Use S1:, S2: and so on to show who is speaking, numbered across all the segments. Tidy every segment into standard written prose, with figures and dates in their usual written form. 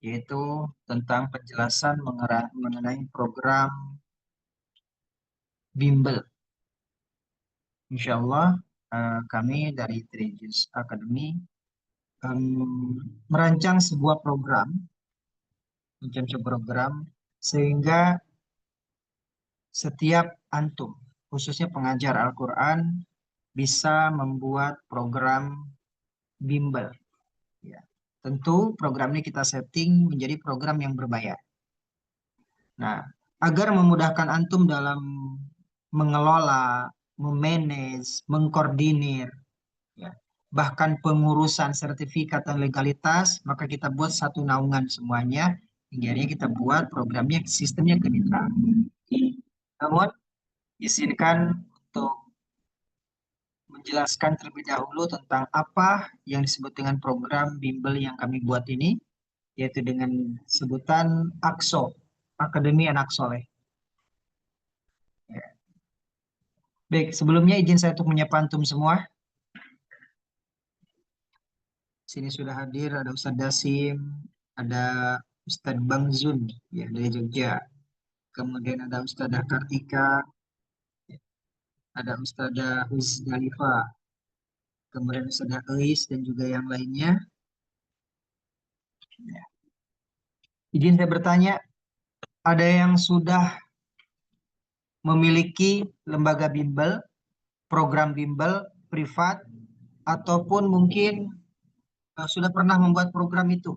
S1: yaitu tentang penjelasan mengenai program bimbel. Insya Allah kami dari Trejus Academy merancang sebuah program sehingga setiap antum, khususnya pengajar Al-Quran, bisa membuat program bimbel. Ya. Tentu program ini kita setting menjadi program yang berbayar. Nah, agar memudahkan antum dalam mengelola, memanage, mengkoordinir, ya, bahkan pengurusan sertifikat dan legalitas, maka kita buat satu naungan semuanya, hingga akhirnya kita buat programnya, sistemnya kemitraan. Namun, izinkan untuk menjelaskan terlebih dahulu tentang apa yang disebut dengan program bimbel yang kami buat ini, yaitu dengan sebutan AKSO, Akademi Anak Soleh. Ya. Baik, sebelumnya izin saya untuk menyapa antum semua. Sini sudah hadir ada Ustadz Dasim, ada Ustadz Bang Zun ya dari Jogja. Kemudian ada Ustadzah Kartika, ada Ustadzah Huzdalifa, kemudian Ustadzah Eis dan juga yang lainnya. Ya. Izin saya bertanya, ada yang sudah memiliki lembaga bimbel, program bimbel privat, ataupun mungkin sudah pernah membuat program itu?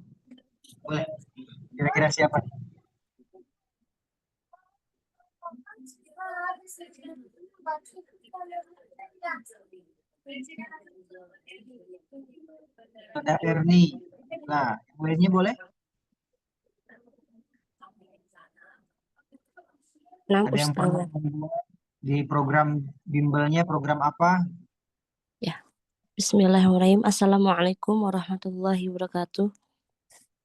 S1: Boleh. Kira-kira siapa? Ada Erni. Nah, yang lainnya boleh?
S2: Nah,
S1: Ada yang pernah
S2: Ustazah.
S1: membuat di program bimbelnya, program apa?
S2: Ya. Bismillahirrahmanirrahim. Assalamualaikum warahmatullahi wabarakatuh.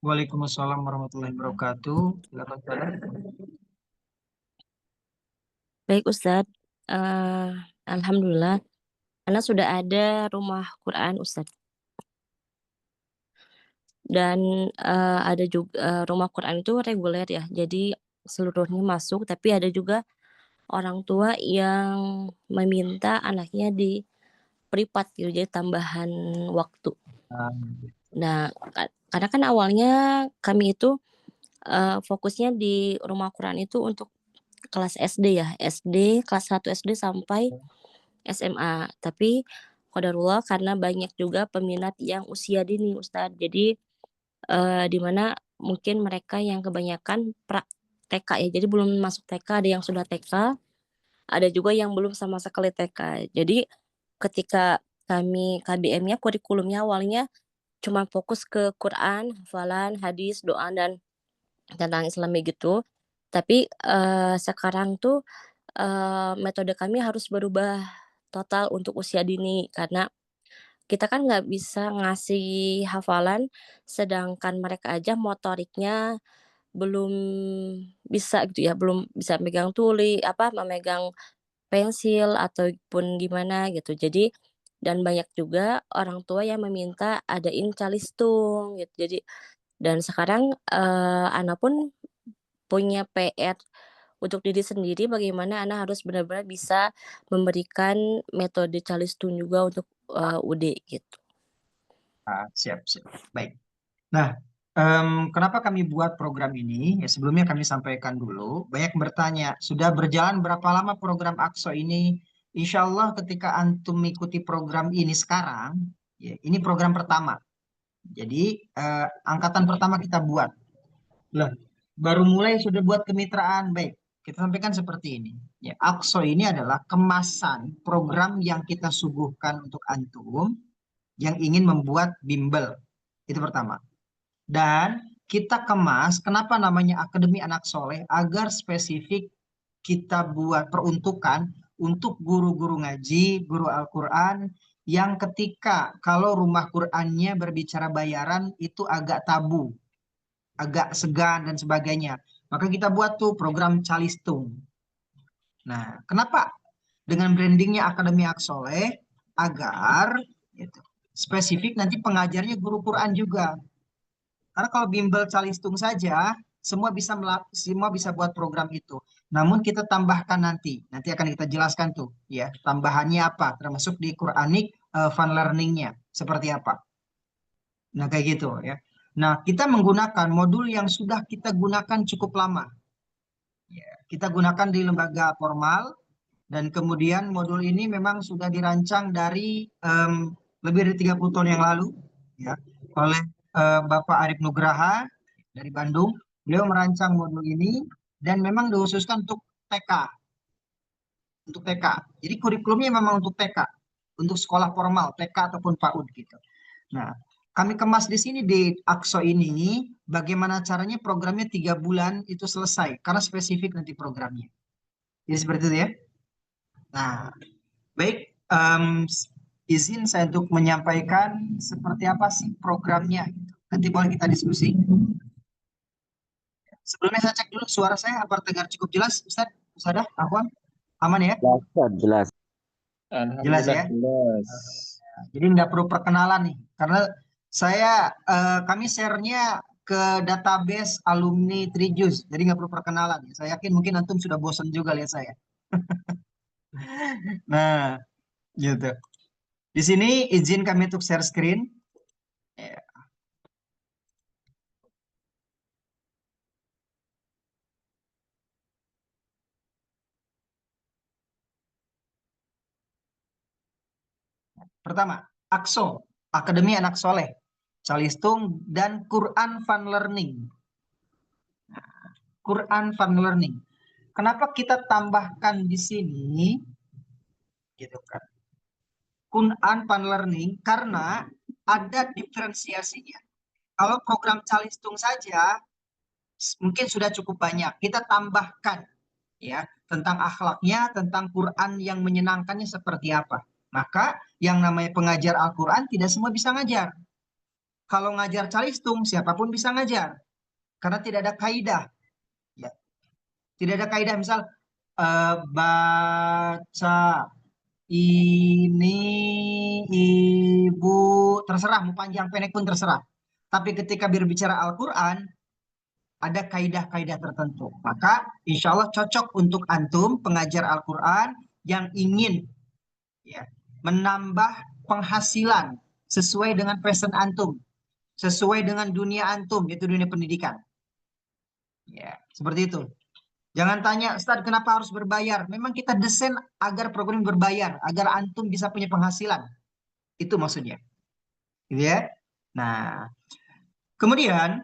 S1: Waalaikumsalam warahmatullahi wabarakatuh. Silakan Ustaz.
S2: Baik Ustadz, Alhamdulillah, karena sudah ada rumah Quran Ustadz. Dan ada juga rumah Quran itu reguler ya, jadi seluruhnya masuk, tapi ada juga orang tua yang meminta anaknya di privat gitu, jadi tambahan waktu. Nah, karena kan awalnya kami itu fokusnya di rumah Quran itu untuk kelas SD ya, SD, kelas 1 SD sampai SMA. Tapi qadarullah karena banyak juga peminat yang usia dini Ustadz. Jadi, di mana mungkin mereka yang kebanyakan TK ya, jadi belum masuk TK, ada yang sudah TK, ada juga yang belum sama sekali TK. Jadi ketika kami KBM-nya, kurikulumnya awalnya cuma fokus ke Quran, hafalan, hadis, doa, dan tentang Islami gitu. Tapi, sekarang tuh, metode kami harus berubah total untuk usia dini, karena kita kan nggak bisa ngasih hafalan, sedangkan mereka aja motoriknya belum bisa gitu ya, belum bisa memegang pensil ataupun gimana gitu. Jadi dan banyak juga orang tua yang meminta adain calistung gitu. Jadi dan sekarang, Ana pun punya PR untuk diri sendiri bagaimana Ana harus benar-benar bisa memberikan metode calistung juga untuk, UD gitu.
S1: Siap, siap. Baik. Nah, kenapa kami buat program ini? Ya, sebelumnya kami sampaikan dulu. Banyak yang bertanya, sudah berjalan berapa lama program AKSO ini? Insya Allah ketika antum mengikuti program ini sekarang, ya, ini program pertama. Jadi, angkatan pertama kita buat. Lah, baru mulai sudah buat kemitraan. Baik, kita sampaikan seperti ini. Ya, AKSO ini adalah kemasan program yang kita suguhkan untuk antum yang ingin membuat bimbel. Itu pertama. Dan kita kemas, kenapa namanya Akademi Anak Soleh? Agar spesifik kita buat peruntukan untuk guru-guru ngaji, guru Al-Quran, yang ketika kalau rumah Qurannya berbicara bayaran itu agak tabu, agak segan dan sebagainya. Maka kita buat tuh program Calistung. Nah, kenapa dengan brandingnya Akademi Anak Soleh? Agar gitu, spesifik nanti pengajarnya guru Quran juga. Karena kalau bimbel calistung saja, semua bisa buat program itu. Namun kita tambahkan nanti akan kita jelaskan tuh, ya, tambahannya apa, termasuk di Quranic Fun Learning-nya seperti apa. Nah, kayak gitu ya. Nah, kita menggunakan modul yang sudah kita gunakan cukup lama. Ya, kita gunakan di lembaga formal dan kemudian modul ini memang sudah dirancang dari lebih dari 30 tahun yang lalu, ya, oleh Bapak Arif Nugraha dari Bandung. Beliau merancang modul ini dan memang dikhususkan untuk TK, untuk TK. Jadi kurikulumnya memang untuk TK, untuk sekolah formal, TK ataupun PAUD gitu. Nah, kami kemas di sini di Akso ini, bagaimana caranya programnya 3 bulan itu selesai, karena spesifik nanti programnya. Jadi seperti itu ya. Nah, baik, izin saya untuk menyampaikan seperti apa sih programnya. Nanti boleh kita diskusi. Sebelumnya saya cek dulu suara saya, apa terdengar cukup jelas, Ustaz? Ustazah, Afwan? Aman ya?
S3: Jelas.
S1: Jelas ya?
S3: Jelas.
S1: Jadi nggak perlu perkenalan nih, karena kami share-nya ke database alumni Trijus, jadi nggak perlu perkenalan. Saya yakin mungkin antum sudah bosan juga lihat saya. Nah, gitu. Di sini izin kami untuk share screen. Ya. Pertama, AKSO, Akademi Anak Soleh, Calistung, dan Quran Fun Learning. Quran Fun Learning. Kenapa kita tambahkan di sini? Gitu kan. Quran Fun Learning karena ada diferensiasinya. Kalau program Calistung saja mungkin sudah cukup banyak. Kita tambahkan ya tentang akhlaknya, tentang Quran yang menyenangkannya seperti apa. Maka yang namanya pengajar Al-Quran tidak semua bisa ngajar. Kalau ngajar Calistung siapapun bisa ngajar karena tidak ada kaidah. Ya. Tidak ada kaidah misal baca ini ibu, terserah mau panjang pendek pun terserah. Tapi ketika berbicara Al-Quran ada kaidah-kaidah tertentu. Maka insya Allah cocok untuk antum pengajar Al-Quran yang ingin ya, menambah penghasilan sesuai dengan passion antum, sesuai dengan dunia antum, yaitu dunia pendidikan. Ya, seperti itu. Jangan tanya, Ustaz, kenapa harus berbayar? Memang kita desain agar program berbayar, agar antum bisa punya penghasilan. Itu maksudnya. Gitu ya. Nah, kemudian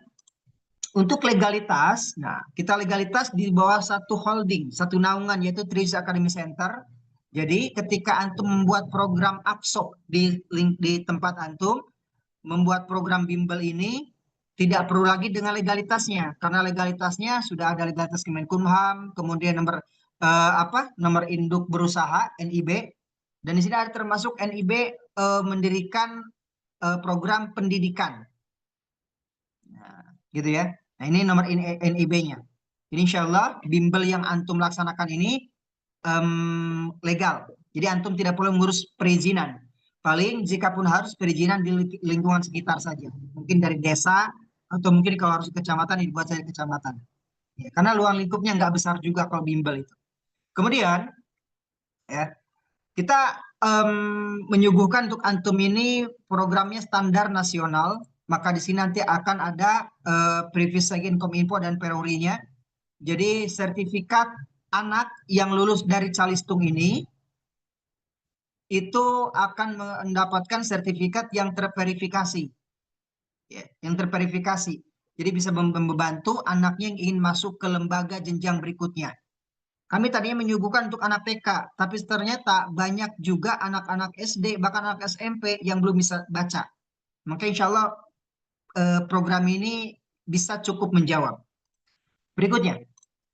S1: untuk legalitas, nah kita legalitas di bawah satu holding, satu naungan yaitu Trijus Academy Center. Jadi ketika antum membuat program APSO di tempat antum, membuat program bimbel ini tidak perlu lagi dengan legalitasnya, karena legalitasnya sudah ada legalitas Kemenkumham, kemudian nomor induk berusaha NIB, dan di sini ada termasuk NIB mendirikan program pendidikan, nah, gitu ya. Nah ini nomor NIB-nya. Jadi insya Allah bimbel yang antum laksanakan ini legal. Jadi antum tidak perlu mengurus perizinan. Paling jika pun harus perizinan di lingkungan sekitar saja. Mungkin dari desa atau mungkin kalau harus kecamatan dibuat saja kecamatan. Ya, karena luang lingkupnya nggak besar juga kalau bimbel itu. Kemudian ya kita menyuguhkan untuk antum ini programnya standar nasional. Maka di sini nanti akan ada previous second Kominfo dan Perurinya. Jadi sertifikat anak yang lulus dari Calistung ini itu akan mendapatkan sertifikat yang terverifikasi. Ya, yang terverifikasi. Jadi bisa membantu anaknya yang ingin masuk ke lembaga jenjang berikutnya. Kami tadinya menyuguhkan untuk anak TK, tapi ternyata banyak juga anak-anak SD, bahkan anak SMP yang belum bisa baca. Maka insya Allah program ini bisa cukup menjawab. Berikutnya,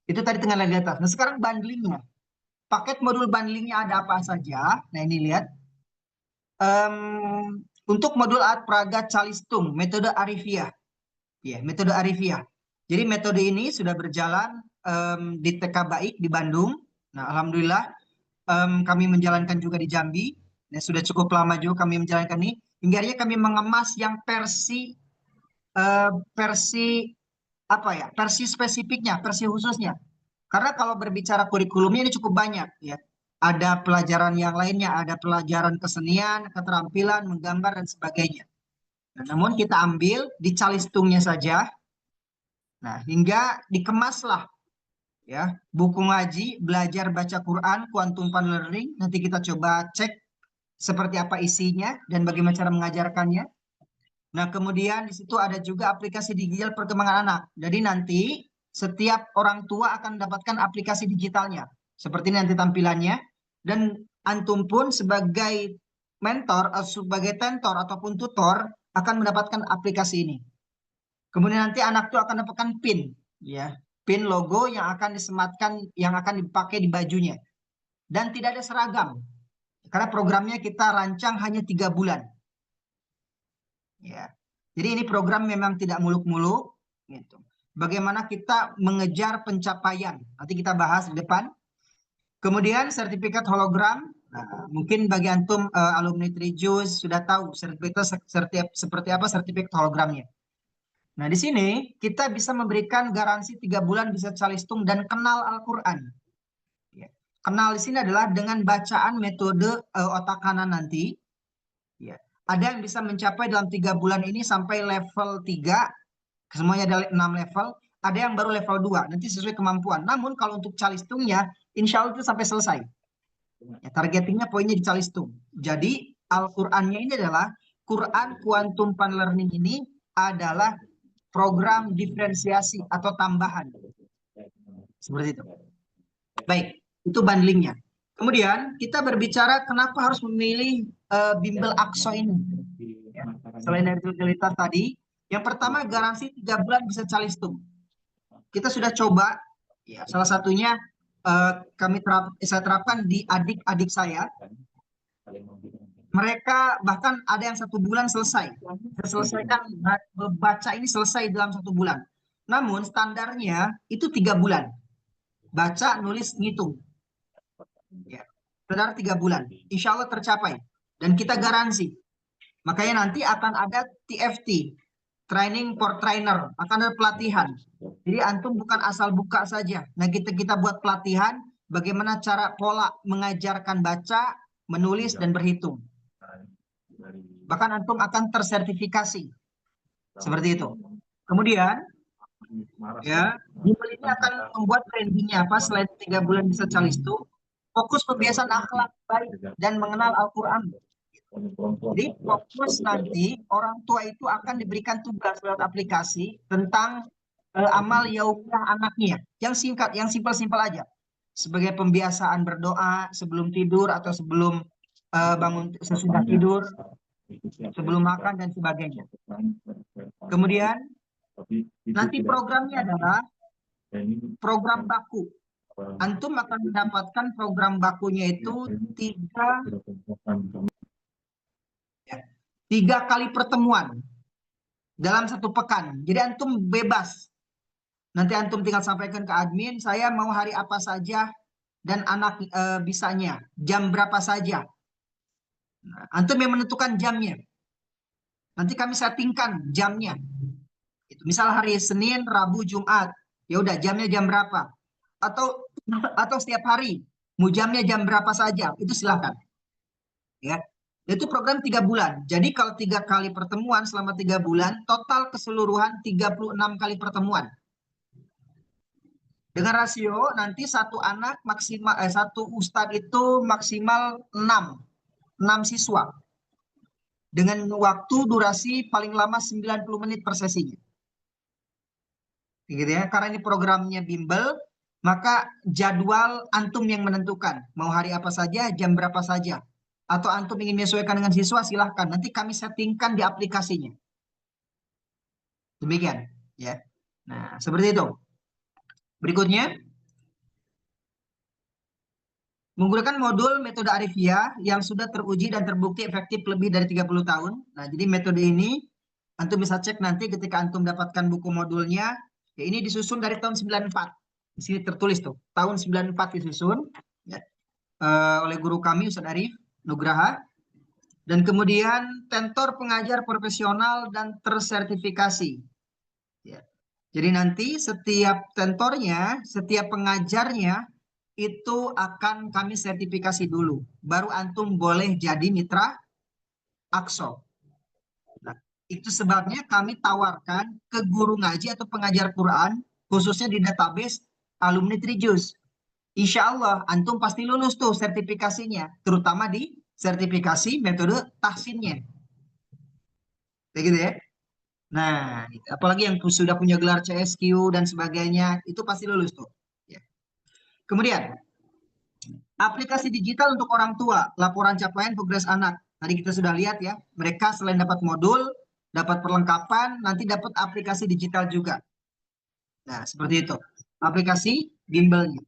S1: itu tadi tengah legalitas. Nah sekarang bundlingnya. Paket modul bundlingnya ada apa saja? Nah ini lihat. Untuk modul Art Praga Calistung, metode Arifiyah. Ya, metode Arifiyah. Jadi metode ini sudah berjalan di TK Baik di Bandung. Nah, alhamdulillah kami menjalankan juga di Jambi. Nah, sudah cukup lama juga kami menjalankan ini. Hingga akhirnya kami mengemas yang versi versi apa ya? Versi spesifiknya, versi khususnya. Karena kalau berbicara kurikulumnya ini cukup banyak ya. Ada pelajaran yang lainnya, ada pelajaran kesenian, keterampilan, menggambar dan sebagainya. Nah, namun kita ambil di calistungnya saja. Nah, hingga dikemaslah ya buku ngaji belajar baca Quran Quantum Fun Learning. Nanti kita coba cek seperti apa isinya dan bagaimana cara mengajarkannya. Nah, kemudian di situ ada juga aplikasi digital perkembangan anak. Jadi nanti setiap orang tua akan mendapatkan aplikasi digitalnya. Seperti ini nanti tampilannya. Dan antum pun sebagai mentor, sebagai tentor ataupun tutor akan mendapatkan aplikasi ini. Kemudian nanti anak itu akan dapatkan pin, ya, pin logo yang akan disematkan, yang akan dipakai di bajunya. Dan tidak ada seragam, karena programnya kita rancang hanya 3 bulan. Ya, jadi ini program memang tidak muluk-muluk, gitu. Bagaimana kita mengejar pencapaian, nanti kita bahas di depan. Kemudian sertifikat hologram. Nah, mungkin bagi antum alumni Trijus sudah tahu sertifikat seperti apa sertifikat hologramnya. Nah, di sini kita bisa memberikan garansi 3 bulan bisa calistung dan kenal Al-Quran. Ya. Kenal di sini adalah dengan bacaan metode otak kanan nanti. Ya. Ada yang bisa mencapai dalam 3 bulan ini sampai level 3, semuanya ada 6 level. Ada yang baru level 2, nanti sesuai kemampuan. Namun kalau untuk calistungnya, insya Allah itu sampai selesai. Ya, targetingnya poinnya di calistung. Jadi Al-Qurannya ini adalah Quran Quantum Fun Learning ini adalah program diferensiasi atau tambahan. Seperti itu. Baik, itu bundlingnya. Kemudian kita berbicara kenapa harus memilih bimbel Aqsa ini. Ya. Selain dari utilitas tadi, yang pertama garansi 3 bulan bisa calistung. Kita sudah coba, ya, salah satunya saya terapkan di adik-adik saya. Mereka bahkan ada yang 1 bulan selesai. Saya selesaikan baca ini selesai dalam 1 bulan. Namun standarnya itu 3 bulan. Baca, nulis, ngitung. Ya. Standar 3 bulan. Insya Allah tercapai. Dan kita garansi. Makanya nanti akan ada TFT. Training for Trainer. Akan ada pelatihan. Jadi antum bukan asal buka saja. Nah, kita buat pelatihan bagaimana cara pola mengajarkan baca, menulis, dan berhitung. Bahkan antum akan tersertifikasi seperti itu. Kemudian ya, bimbel ini akan membuat brandingnya apa selain 3 bulan bisa calistung, fokus pembiasaan akhlak baik dan mengenal Al-Quran. Jadi fokus nanti orang tua itu akan diberikan tugas lewat aplikasi tentang amal yaumiyah anaknya yang singkat, yang simpel-simpel aja, sebagai pembiasaan berdoa sebelum tidur atau sebelum bangun, sesudah tidur, sebelum makan dan sebagainya. Kemudian nanti programnya adalah program baku. Antum akan mendapatkan program bakunya itu 3 kali pertemuan dalam 1 pekan. Jadi antum bebas. Nanti antum tinggal sampaikan ke admin, saya mau hari apa saja dan anak bisanya, jam berapa saja. Nah, antum yang menentukan jamnya. Nanti kami settingkan jamnya. Itu misal hari Senin, Rabu, Jumat. Ya udah jamnya jam berapa? Atau setiap hari mau jamnya jam berapa saja, itu silakan. Ya. Itu program 3 bulan. Jadi kalau 3 kali pertemuan selama 3 bulan, total keseluruhan 36 kali pertemuan. Dengan rasio nanti satu anak maksimal satu ustadz itu maksimal 6 siswa. Dengan waktu durasi paling lama 90 menit per sesinya. Gitu ya. Karena ini programnya bimbel, maka jadwal antum yang menentukan. Mau hari apa saja, jam berapa saja. Atau antum ingin menyesuaikan dengan siswa, silahkan. Nanti kami settingkan di aplikasinya. Demikian. Ya. Nah, seperti itu. Berikutnya, menggunakan modul metode Arifia yang sudah teruji dan terbukti efektif lebih dari 30 tahun. Nah, jadi metode ini antum bisa cek nanti ketika antum dapatkan buku modulnya. Ya, ini disusun dari tahun 94. Di sini tertulis tuh, tahun 94 disusun ya, oleh guru kami Ustaz Arif Nugraha. Dan kemudian tentor pengajar profesional dan tersertifikasi. Ya. Jadi nanti setiap tentornya, setiap pengajarnya itu akan kami sertifikasi dulu. Baru antum boleh jadi mitra AKSO. Nah, itu sebabnya kami tawarkan ke guru ngaji atau pengajar Quran, khususnya di database alumni Trijus. Insya Allah, antum pasti lulus tuh sertifikasinya, terutama di sertifikasi metode tahsinnya. Kayak gitu ya. Nah, apalagi yang sudah punya gelar CSQ dan sebagainya, itu pasti lulus tuh. Ya. Kemudian, aplikasi digital untuk orang tua, laporan capaian progres anak. Tadi kita sudah lihat ya, mereka selain dapat modul, dapat perlengkapan, nanti dapat aplikasi digital juga. Nah, seperti itu. Aplikasi bimbelnya.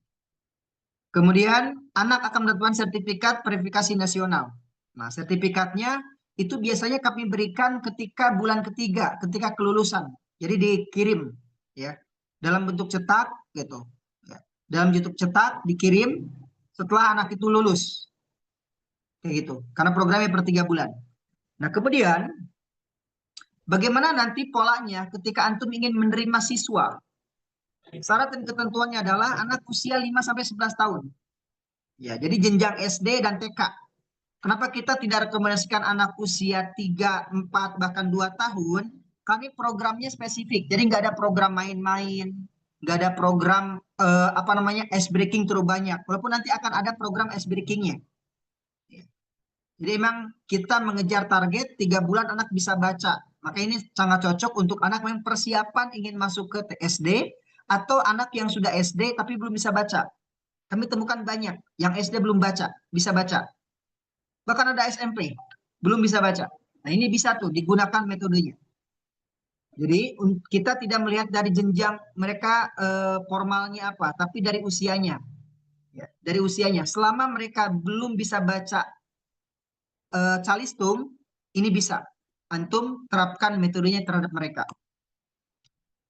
S1: Kemudian, anak akan mendapatkan sertifikat verifikasi nasional. Nah, sertifikatnya itu biasanya kami berikan ketika bulan ketiga, ketika kelulusan. Jadi dikirim, ya, dalam bentuk cetak, gitu. Ya. Dalam bentuk cetak dikirim setelah anak itu lulus, kayak gitu. Karena programnya per 3 bulan. Nah, kemudian bagaimana nanti polanya ketika antum ingin menerima siswa? Syarat dan ketentuannya adalah anak usia 5 sampai 11 tahun. Ya, jadi jenjang SD dan TK. Kenapa kita tidak rekomendasikan anak usia 3, 4, bahkan 2 tahun? Kami programnya spesifik. Jadi nggak ada program main-main, nggak ada program apa namanya ice breaking terlalu banyak. Walaupun nanti akan ada program ice breakingnya. Jadi memang kita mengejar target 3 bulan anak bisa baca. Maka ini sangat cocok untuk anak yang persiapan ingin masuk ke SD atau anak yang sudah SD tapi belum bisa baca. Kami temukan banyak yang SD belum baca, bisa baca. Bahkan ada SMP, belum bisa baca. Nah ini bisa tuh digunakan metodenya. Jadi kita tidak melihat dari jenjang mereka formalnya apa, tapi dari usianya. Ya, dari usianya. Selama mereka belum bisa baca calistung, ini bisa. Antum terapkan metodenya terhadap mereka.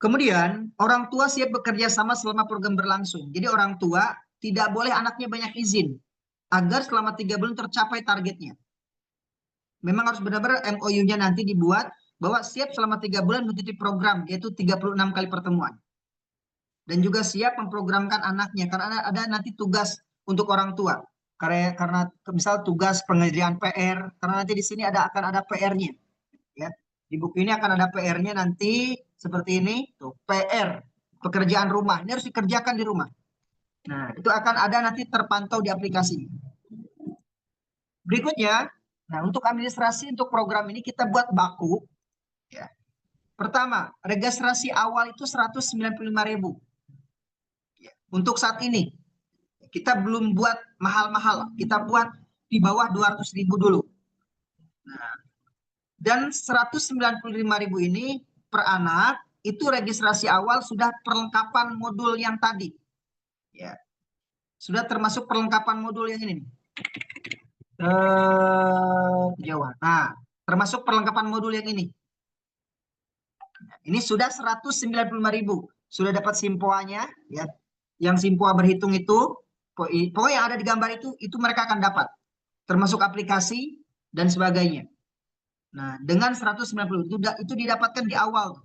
S1: Kemudian, orang tua siap bekerja sama selama program berlangsung. Jadi orang tua tidak boleh anaknya banyak izin, agar selama 3 bulan tercapai targetnya. Memang harus benar-benar MOU-nya nanti dibuat, bahwa siap selama 3 bulan mengikuti program, yaitu 36 kali pertemuan. Dan juga siap memprogramkan anaknya, karena ada nanti tugas untuk orang tua. Karena misal tugas pengerjaan PR, karena nanti di sini akan ada PR-nya. Ya. Di buku ini akan ada PR-nya nanti seperti ini, tuh PR, pekerjaan rumah. Ini harus dikerjakan di rumah. Nah, itu akan ada nanti terpantau di aplikasi. Berikutnya, nah untuk administrasi untuk program ini kita buat baku. Ya. Pertama, registrasi awal itu 195.000. Ya. Untuk saat ini, kita belum buat mahal-mahal. Kita buat di bawah 200.000 dulu. Nah, dan 195.000 ini per anak itu registrasi awal sudah perlengkapan modul yang tadi. Ya. Sudah termasuk perlengkapan modul yang ini. Kejauhan. Nah, termasuk perlengkapan modul yang ini. Ini sudah 195.000. Sudah dapat simpoanya, ya. Yang simpoa berhitung itu, pokoknya yang ada di gambar itu mereka akan dapat. Termasuk aplikasi dan sebagainya. Nah, dengan 190 itu didapatkan di awal.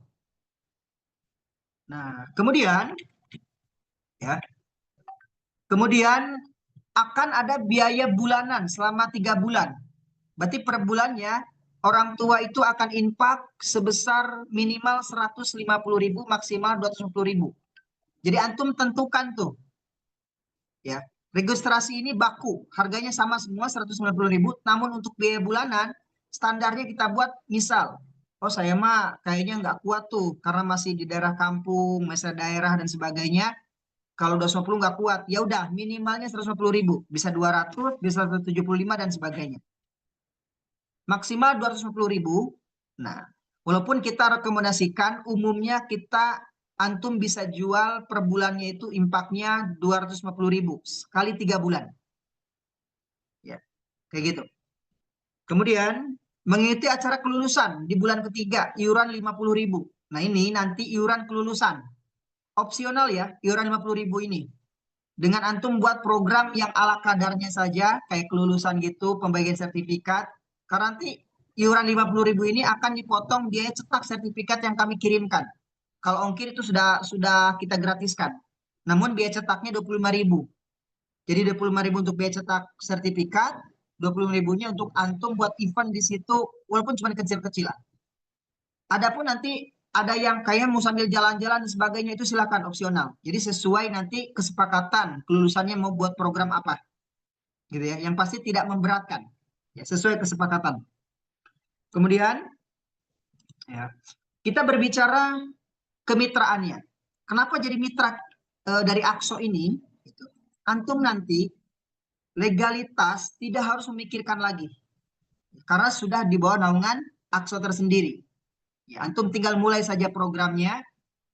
S1: Nah, kemudian ya. Kemudian akan ada biaya bulanan selama 3 bulan. Berarti per bulannya orang tua itu akan infak sebesar minimal 150.000, maksimal 250.000. Jadi antum tentukan tuh. Ya, registrasi ini baku, harganya sama semua 150.000, namun untuk biaya bulanan standarnya kita buat misal, oh saya mah kayaknya nggak kuat tuh karena masih di daerah kampung, masih daerah dan sebagainya. Kalau 250 nggak kuat, ya udah minimalnya 150.000, bisa 200, bisa 175 dan sebagainya. Maksimal 250.000. Nah, walaupun kita rekomendasikan umumnya kita antum bisa jual per bulannya itu impaknya 250.000 sekali 3 bulan. Ya, kayak gitu. Kemudian mengikuti acara kelulusan di bulan ketiga iuran 50.000. Nah, ini nanti iuran kelulusan. Opsional ya, iuran 50.000 ini. Dengan antum buat program yang ala kadarnya saja, kayak kelulusan gitu, pembagian sertifikat, Karena nanti iuran 50.000 ini akan dipotong biaya cetak sertifikat yang kami kirimkan. Kalau ongkir itu sudah kita gratiskan. Namun biaya cetaknya 25.000. Jadi 25.000 untuk biaya cetak sertifikat, 25.000-nya untuk antum buat event di situ, walaupun cuma kecil-kecilan. Adapun nanti ada yang kayak mau sambil jalan-jalan dan sebagainya itu silakan opsional. Jadi sesuai nanti kesepakatan kelulusannya mau buat program apa, gitu ya. Yang pasti tidak memberatkan, ya sesuai kesepakatan. Kemudian, ya kita berbicara kemitraannya. Kenapa jadi mitra dari AXO ini? Gitu. Antum nanti legalitas tidak harus memikirkan lagi, karena sudah di bawah naungan AXO tersendiri. Ya, antum tinggal mulai saja programnya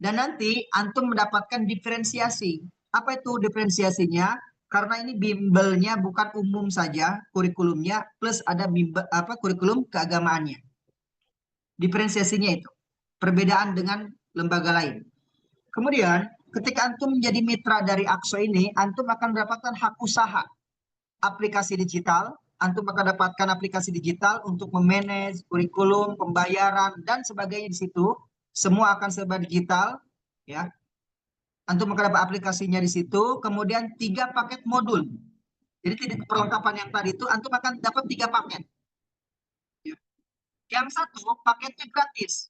S1: dan nanti antum mendapatkan diferensiasi. Apa itu diferensiasinya? Karena ini bimbelnya bukan umum saja kurikulumnya, plus ada bimbel, kurikulum keagamaannya. Diferensiasinya itu perbedaan dengan lembaga lain. Kemudian ketika antum menjadi mitra dari AXO ini, antum akan mendapatkan hak usaha aplikasi digital. Antum akan dapatkan aplikasi digital untuk memanage kurikulum, pembayaran, dan sebagainya di situ. Semua akan serba digital, ya. Antum akan dapat aplikasinya di situ. Kemudian 3 paket modul. Jadi tidak perlengkapan yang tadi itu, antum akan dapat 3 paket. Ya. Yang satu paketnya gratis.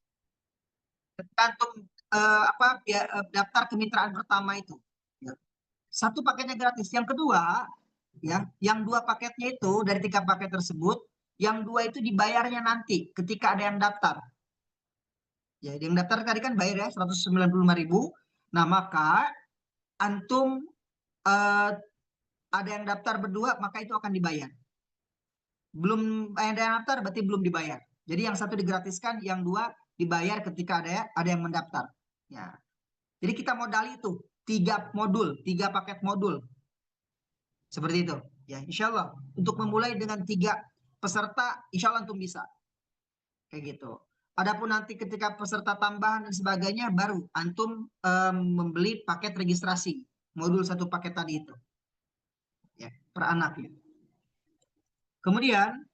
S1: Ketika antum daftar kemitraan pertama itu, ya. Satu paketnya gratis. Yang kedua, ya, yang 2 paketnya itu dari 3 paket tersebut, yang 2 itu dibayarnya nanti ketika ada yang daftar. Ya, yang daftar tadi kan bayar ya 195.000. Nah, maka antum ada yang daftar berdua, maka itu akan dibayar. Belum ada yang daftar berarti belum dibayar. Jadi yang satu digratiskan, yang 2 dibayar ketika ada yang mendaftar. Ya. Jadi kita modali itu 3 modul, 3 paket modul. Seperti itu. Ya, insya Allah untuk memulai dengan 3 peserta, insya Allah antum bisa. Kayak gitu. Adapun nanti ketika peserta tambahan dan sebagainya, baru antum membeli paket registrasi. Modul 1 paket tadi itu. Ya, per anak. Ya. Kemudian,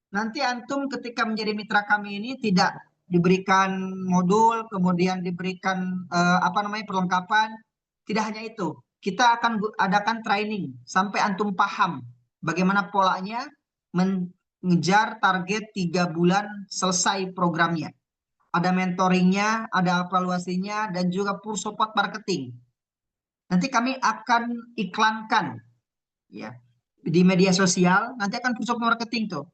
S1: nanti antum ketika menjadi mitra kami ini tidak diberikan modul, kemudian diberikan perlengkapan. Tidak hanya itu. Kita akan adakan training sampai antum paham bagaimana polanya mengejar target 3 bulan selesai programnya. Ada mentoringnya, ada evaluasinya, dan juga full support marketing. Nanti kami akan iklankan, ya, di media sosial. Nanti akan full support marketing tuh.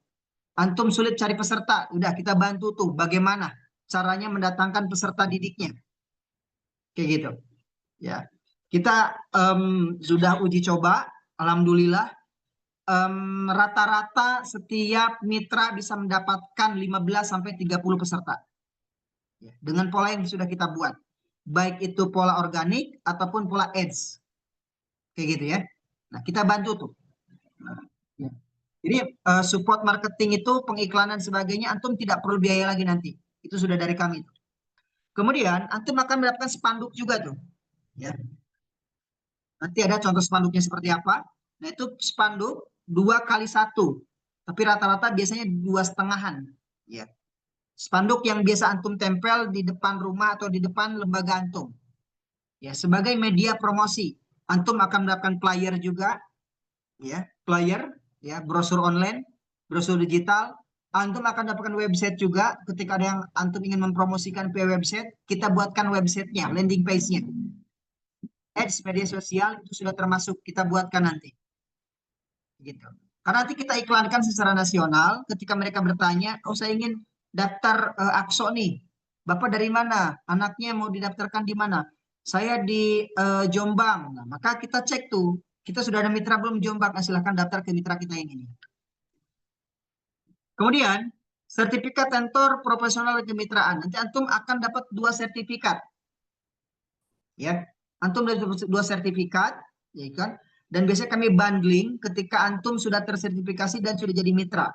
S1: Antum sulit cari peserta, udah kita bantu tuh bagaimana caranya mendatangkan peserta didiknya. Kayak gitu. Ya. Kita sudah uji coba, alhamdulillah rata-rata setiap mitra bisa mendapatkan 15 sampai 30 peserta. Ya, dengan pola yang sudah kita buat. Baik itu pola organik ataupun pola ads. Kayak gitu ya. Nah, kita bantu tuh. Nah, ya. Jadi support marketing itu, pengiklanan sebagainya, antum tidak perlu biaya lagi nanti. Itu sudah dari kami. Kemudian antum akan mendapatkan spanduk juga tuh. Ya. Nanti ada contoh spanduknya seperti apa. Nah, itu spanduk 2x1. Tapi rata-rata biasanya 2,5-an. Ya. Spanduk yang biasa antum tempel di depan rumah atau di depan lembaga antum. Ya, sebagai media promosi. Antum akan mendapatkan flyer juga. Ya, flyer, ya, brosur online, brosur digital. Antum akan dapatkan website juga. Ketika ada yang antum ingin mempromosikan via website, kita buatkan websitenya, landing page-nya. Ads media sosial itu sudah termasuk kita buatkan nanti. Gitu. Karena nanti kita iklankan secara nasional. Ketika mereka bertanya, oh saya ingin daftar AXO nih. Bapak dari mana? Anaknya mau didaftarkan di mana? Saya di Jombang. Nah, maka kita cek tuh. Kita sudah ada mitra belum Jombang? Nah, silahkan daftar ke mitra kita yang ini. Kemudian, sertifikat tentor profesional kemitraan. Nanti antum akan dapat 2 sertifikat. Ya, antum dapat 2 sertifikat, ya kan? Dan biasanya kami bundling ketika antum sudah tersertifikasi dan sudah jadi mitra.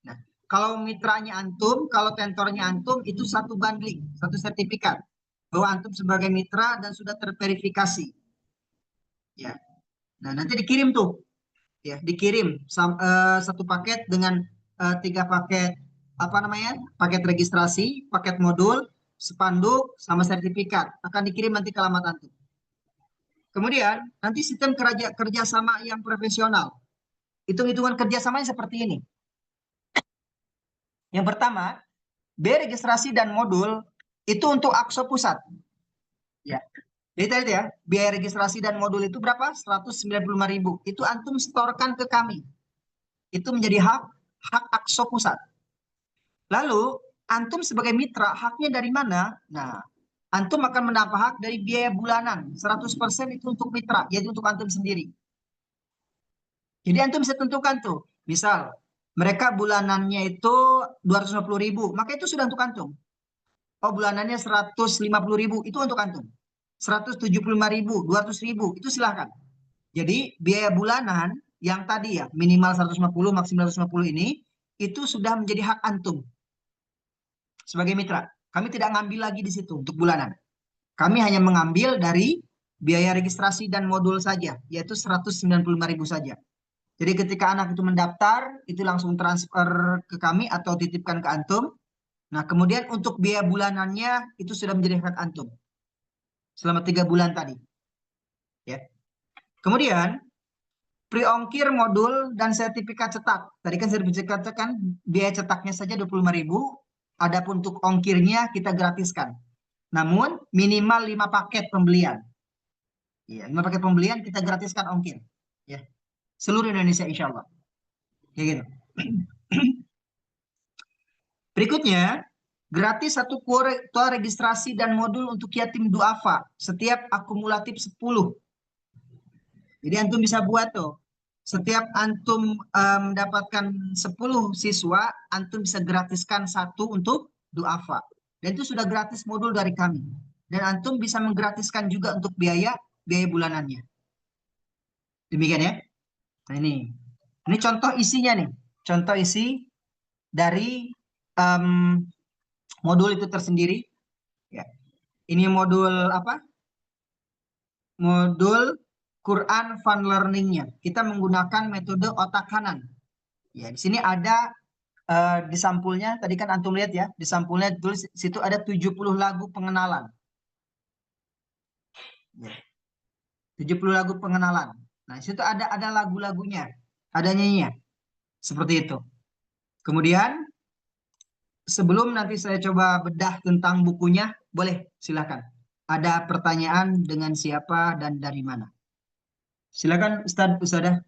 S1: Nah, kalau mitranya antum, kalau tentornya antum, itu 1 bundling, 1 sertifikat bahwa antum sebagai mitra dan sudah terverifikasi. Ya, nah nanti dikirim tuh, ya dikirim 1 paket dengan 3 paket apa namanya? Paket registrasi, paket modul, spanduk, sama sertifikat akan dikirim nanti ke alamat antum. Kemudian nanti sistem kerjasama yang profesional. Hitung-hitungan kerjasamanya seperti ini. Yang pertama, biaya registrasi dan modul itu untuk AKSO pusat. Ya. Jadi tadi ya, biaya registrasi dan modul itu berapa? 195.000. Itu antum setorkan ke kami. Itu menjadi hak AKSO pusat. Lalu antum sebagai mitra haknya dari mana? Nah, antum akan mendapat hak dari biaya bulanan. 100% itu untuk mitra, yaitu untuk antum sendiri. Jadi antum bisa tentukan tuh. Misal, mereka bulanannya itu 250.000, maka itu sudah untuk antum. Oh, bulanannya 150.000, itu untuk antum. 175.000, 200.000, itu silahkan. Jadi biaya bulanan yang tadi ya, minimal 150, maksimal 150 ini, itu sudah menjadi hak antum sebagai mitra. Kami tidak ngambil lagi di situ untuk bulanan. Kami hanya mengambil dari biaya registrasi dan modul saja, yaitu 195.000 saja. Jadi ketika anak itu mendaftar, itu langsung transfer ke kami atau titipkan ke antum. Nah, kemudian untuk biaya bulanannya itu sudah menjadi hak antum selama 3 bulan tadi. Ya. Kemudian pre-ongkir modul dan sertifikat cetak. Tadi kan sertifikat cetak kan biaya cetaknya saja 25.000. Adapun untuk ongkirnya kita gratiskan. Namun minimal 5 paket pembelian. Ya, 5 paket pembelian kita gratiskan ongkir. Ya. Seluruh Indonesia insya Allah. Ya gitu. Berikutnya, gratis 1 kuota registrasi dan modul untuk yatim duafa setiap akumulatif 10. Jadi antum bisa buat tuh. Setiap antum mendapatkan 10 siswa, antum bisa gratiskan 1 untuk duafa. Dan itu sudah gratis modul dari kami. Dan antum bisa menggratiskan juga untuk biaya bulanannya. Demikian ya. Nah ini contoh isinya nih. Contoh isi dari modul itu tersendiri. Ya. Ini modul apa? Modul Quran Fun Learning-nya. Kita menggunakan metode otak kanan. Ya, di sini ada di sampulnya, tadi kan antum lihat ya, di sampulnya tulis situ ada 70 lagu pengenalan. Ya. 70 lagu pengenalan. Nah, situ ada lagu-lagunya, ada nyanyinya. Seperti itu. Kemudian sebelum nanti saya coba bedah tentang bukunya, boleh silakan. Ada pertanyaan dengan siapa dan dari mana? Silakan Ustaz, Ustazah.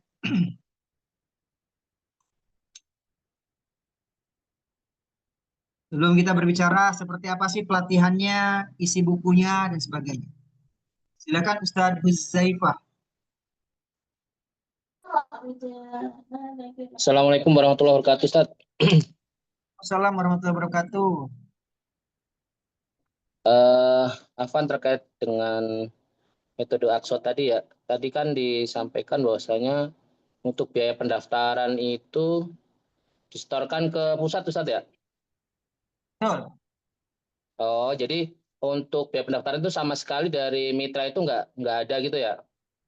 S1: Sebelum kita berbicara seperti apa sih pelatihannya, isi bukunya dan sebagainya. Silakan Ustaz Huzaifah.
S3: Assalamualaikum warahmatullahi wabarakatuh, Ustaz.
S1: Assalamualaikum warahmatullahi wabarakatuh.
S3: Afan terkait dengan metode AKSO tadi ya. Tadi kan disampaikan bahwasanya untuk biaya pendaftaran itu disetorkan ke pusat, Ustaz ya.
S1: Betul.
S3: Oh, jadi untuk biaya pendaftaran itu sama sekali dari mitra itu nggak ada gitu ya.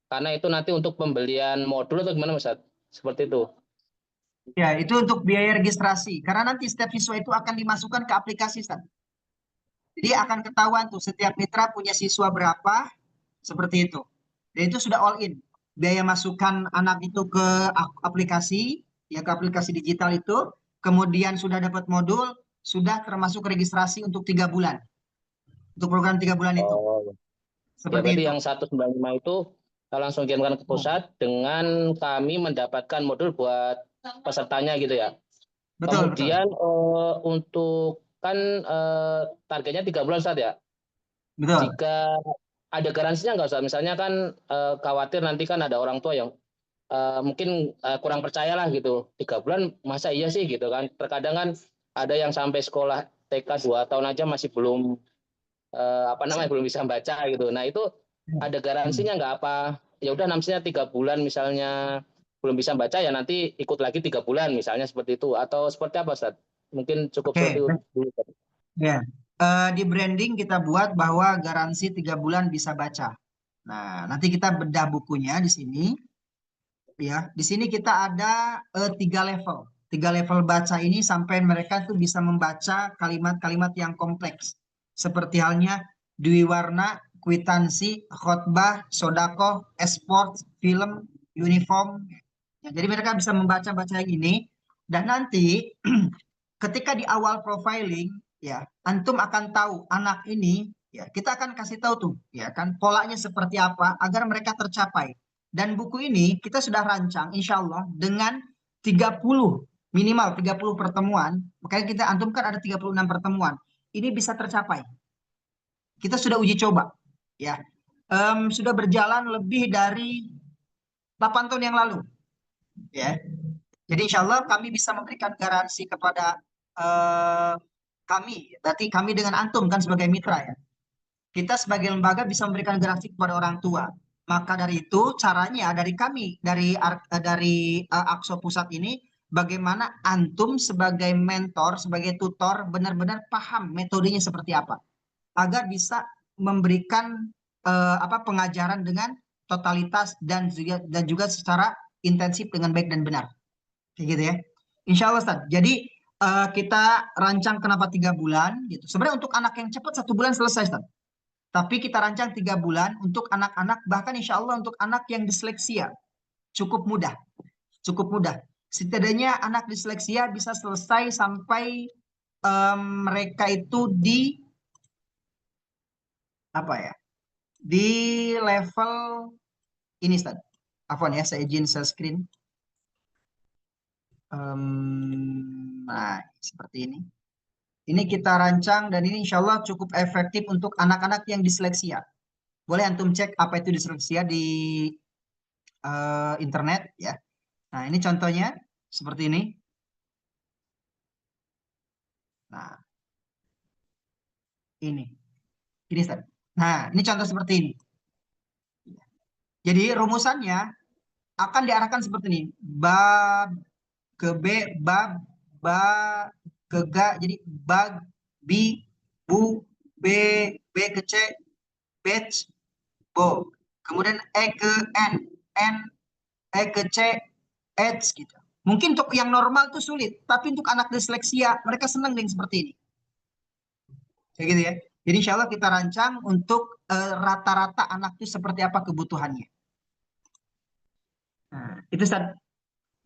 S3: Karena itu nanti untuk pembelian modul atau gimana, Ustaz? Seperti itu.
S1: Ya, itu untuk biaya registrasi. Karena nanti setiap siswa itu akan dimasukkan ke aplikasi, Ustaz. Jadi akan ketahuan tuh setiap mitra punya siswa berapa, seperti itu. Dan itu sudah all in. Biaya masukkan anak itu ke aplikasi, ya ke aplikasi digital itu, kemudian sudah dapat modul, sudah termasuk registrasi untuk 3 bulan. Untuk program 3 bulan itu.
S3: Oh, ya
S1: Seperti
S3: berarti
S1: itu.
S3: yang 195 itu kita langsung kirimkan ke pusat dengan kami mendapatkan modul buat pesertanya gitu ya.
S1: Betul, betul.
S3: Kemudian untuk kan targetnya 3 bulan Ustaz ya.
S1: Betul.
S3: Jika ada garansinya nggak Ustaz? Misalnya kan khawatir nanti kan ada orang tua yang mungkin kurang percaya lah gitu. 3 bulan masa iya sih gitu kan. Terkadang kan ada yang sampai sekolah TK 2 tahun aja masih belum belum bisa baca gitu. Nah itu ada garansinya nggak apa? Ya udah namanya 3 bulan misalnya belum bisa baca ya nanti ikut lagi 3 bulan misalnya seperti itu atau seperti apa Ustaz? Mungkin cukup seperti
S1: Oke.
S3: itu dulu.
S1: Ya. Di branding kita buat bahwa garansi 3 bulan bisa baca. Nah, nanti kita bedah bukunya di sini. Ya, di sini kita ada 3 level. Tiga level baca ini sampai mereka tuh bisa membaca kalimat-kalimat yang kompleks. Seperti halnya Dwiwarna, kwitansi, khotbah, sodakoh, esport, film, uniform. Ya, jadi mereka bisa membaca-baca yang ini. Dan nanti ketika di awal profiling, ya, antum akan tahu anak ini, ya, kita akan kasih tahu tuh, ya kan, polanya seperti apa agar mereka tercapai. Dan buku ini kita sudah rancang, insya Allah, dengan 30, minimal 30 pertemuan, makanya kita antum kan ada 36 pertemuan, ini bisa tercapai. Kita sudah uji coba, ya. Sudah berjalan lebih dari 8 tahun yang lalu, ya. Jadi insya Allah kami bisa memberikan garansi kepada eh, kami, berarti kami dengan antum kan sebagai mitra ya. Kita sebagai lembaga bisa memberikan garansi kepada orang tua. Maka dari itu caranya dari kami, dari Akso Pusat ini, bagaimana antum sebagai mentor, sebagai tutor benar-benar paham metodenya seperti apa, agar bisa memberikan pengajaran dengan totalitas dan juga secara intensif dengan baik dan benar. Kayak gitu ya. Insya Allah Ustaz. Jadi kita rancang kenapa 3 bulan gitu. Sebenarnya untuk anak yang cepat 1 bulan selesai Ustaz. Tapi kita rancang 3 bulan untuk anak-anak, bahkan insya Allah untuk anak yang disleksia cukup mudah, cukup mudah. Setidaknya anak disleksia bisa selesai sampai mereka itu di apa ya? Di level ini Ustaz. Afwan ya, saya izin share screen. Nah, seperti ini. Ini kita rancang dan ini insya Allah cukup efektif untuk anak-anak yang disleksia. Boleh antum cek apa itu disleksia di internet ya. Nah, ini contohnya seperti ini. Nah, ini. Ini Ustaz. Nah, ini contoh seperti ini. Jadi rumusannya akan diarahkan seperti ini. Bab ke B, bab, ba ke ga. Jadi bag, bi, bu, b, b ke c, batch, bo. Kemudian E ke N E ke C, H gitu. Mungkin untuk yang normal tuh sulit, tapi untuk anak disleksia, mereka senang dengan seperti ini. Kayak gitu ya. Jadi insya Allah kita rancang untuk rata-rata anak itu seperti apa kebutuhannya. Nah, itu Ustaz.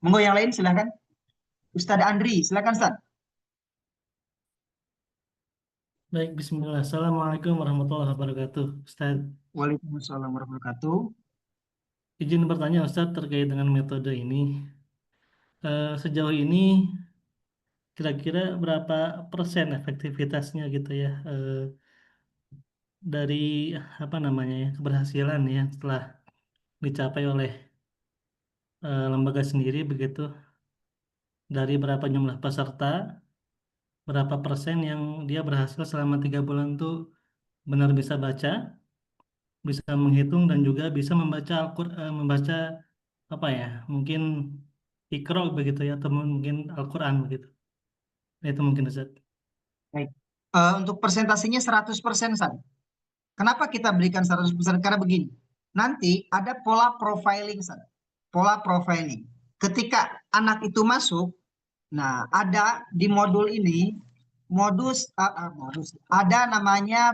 S1: Monggo yang lain silahkan. Ustaz Andri, silakan Ustaz.
S4: Baik, bismillah. Assalamualaikum warahmatullahi wabarakatuh. Ustaz,
S1: Waalaikumsalam warahmatullahi wabarakatuh.
S4: izin bertanya Ustaz terkait dengan metode ini. Sejauh ini kira-kira berapa persen efektivitasnya gitu ya dari apa namanya ya keberhasilan ya setelah dicapai oleh lembaga sendiri begitu, dari berapa jumlah peserta, berapa persen yang dia berhasil selama 3 bulan tuh benar bisa baca, bisa menghitung dan juga bisa membaca membaca apa ya, mungkin Iqra begitu ya, atau mungkin Al-Quran begitu. Itu mungkin Ustaz.
S1: Baik. Untuk presentasinya 100% Ustaz. Kenapa kita berikan 100%? Karena begini. Nanti ada pola profiling Ustaz. Pola profiling. Ketika anak itu masuk, nah ada di modul ini modus ada namanya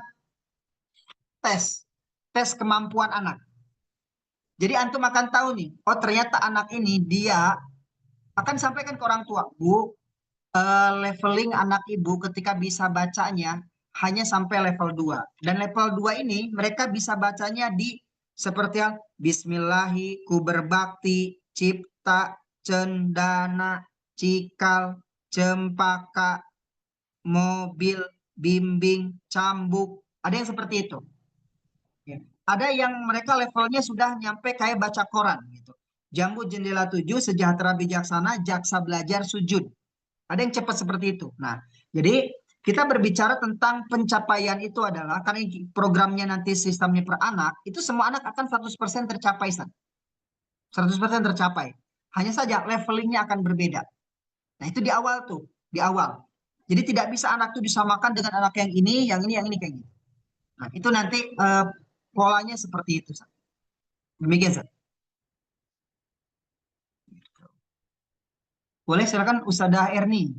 S1: tes kemampuan anak. Jadi antum akan tahu nih, oh ternyata anak ini dia akan sampaikan ke orang tua, Bu, leveling anak ibu ketika bisa bacanya hanya sampai level 2. Dan level 2 ini mereka bisa bacanya di seperti yang Bismillahi, ku berbakti, cipta, cendana, cikal, cempaka, mobil, bimbing, cambuk. Ada yang seperti itu. Ya. Ada yang mereka levelnya sudah nyampe kayak baca koran gitu. Jambu jendela 7, sejahtera bijaksana, jaksa belajar sujud. Ada yang cepat seperti itu. Nah, jadi kita berbicara tentang pencapaian itu adalah karena programnya nanti sistemnya per anak, itu semua anak akan 100% tercapai, 100% tercapai. Hanya saja levelingnya akan berbeda. Nah, itu di awal tuh, di awal. Jadi tidak bisa anak itu disamakan dengan anak yang ini kayak gitu. Nah, itu nanti polanya seperti itu, Ustaz. Demikian, Ustaz. Boleh, silakan Ustadzah Erni.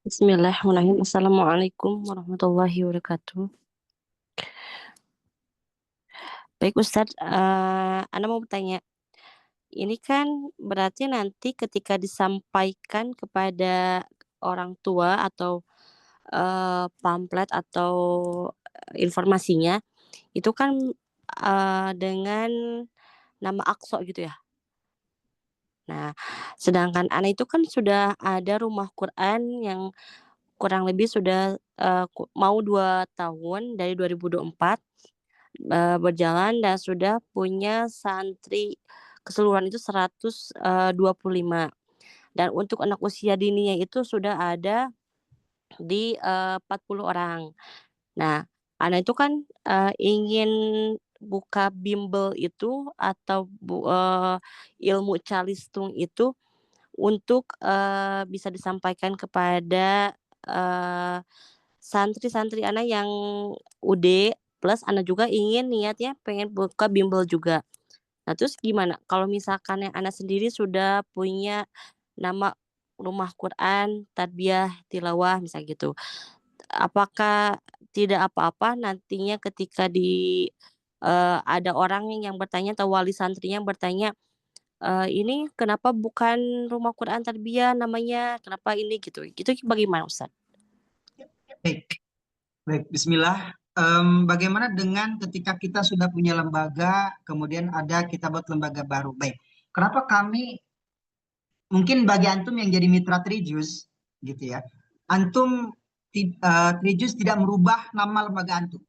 S2: Bismillahirrahmanirrahim. Assalamualaikum warahmatullahi wabarakatuh. Baik Ustadz, Ana mau bertanya, ini kan berarti nanti ketika disampaikan kepada orang tua atau, pamflet atau, informasinya, itu kan, dengan nama Aqsa gitu ya? Nah, sedangkan Ana itu kan sudah ada rumah Quran yang kurang lebih sudah, mau 2 tahun dari 2024, berjalan dan sudah punya santri keseluruhan itu 125 dan untuk anak usia dininya itu sudah ada di, 40 orang. Nah, Ana itu kan, ingin buka bimbel itu atau ilmu calistung itu untuk, bisa disampaikan kepada, eee, santri-santri Ana yang UD, plus Ana juga ingin niatnya pengen buka bimbel juga. Nah, terus gimana kalau misalkan yang Ana sendiri sudah punya nama rumah Quran, tarbiyah, tilawah, misal gitu. Apakah tidak apa-apa nantinya ketika ada orang yang bertanya atau wali santrinya bertanya, "Ini kenapa bukan rumah Quran tarbiyah namanya, kenapa ini?" Gitu. Itu bagaimana Ustaz?
S1: Baik, baik. Bismillah. Bagaimana dengan ketika kita sudah punya lembaga, kemudian kita buat lembaga baru? Baik. Kenapa kami mungkin bagi antum yang jadi mitra Trijus, gitu ya, antum Trijus tidak merubah nama lembaga antum,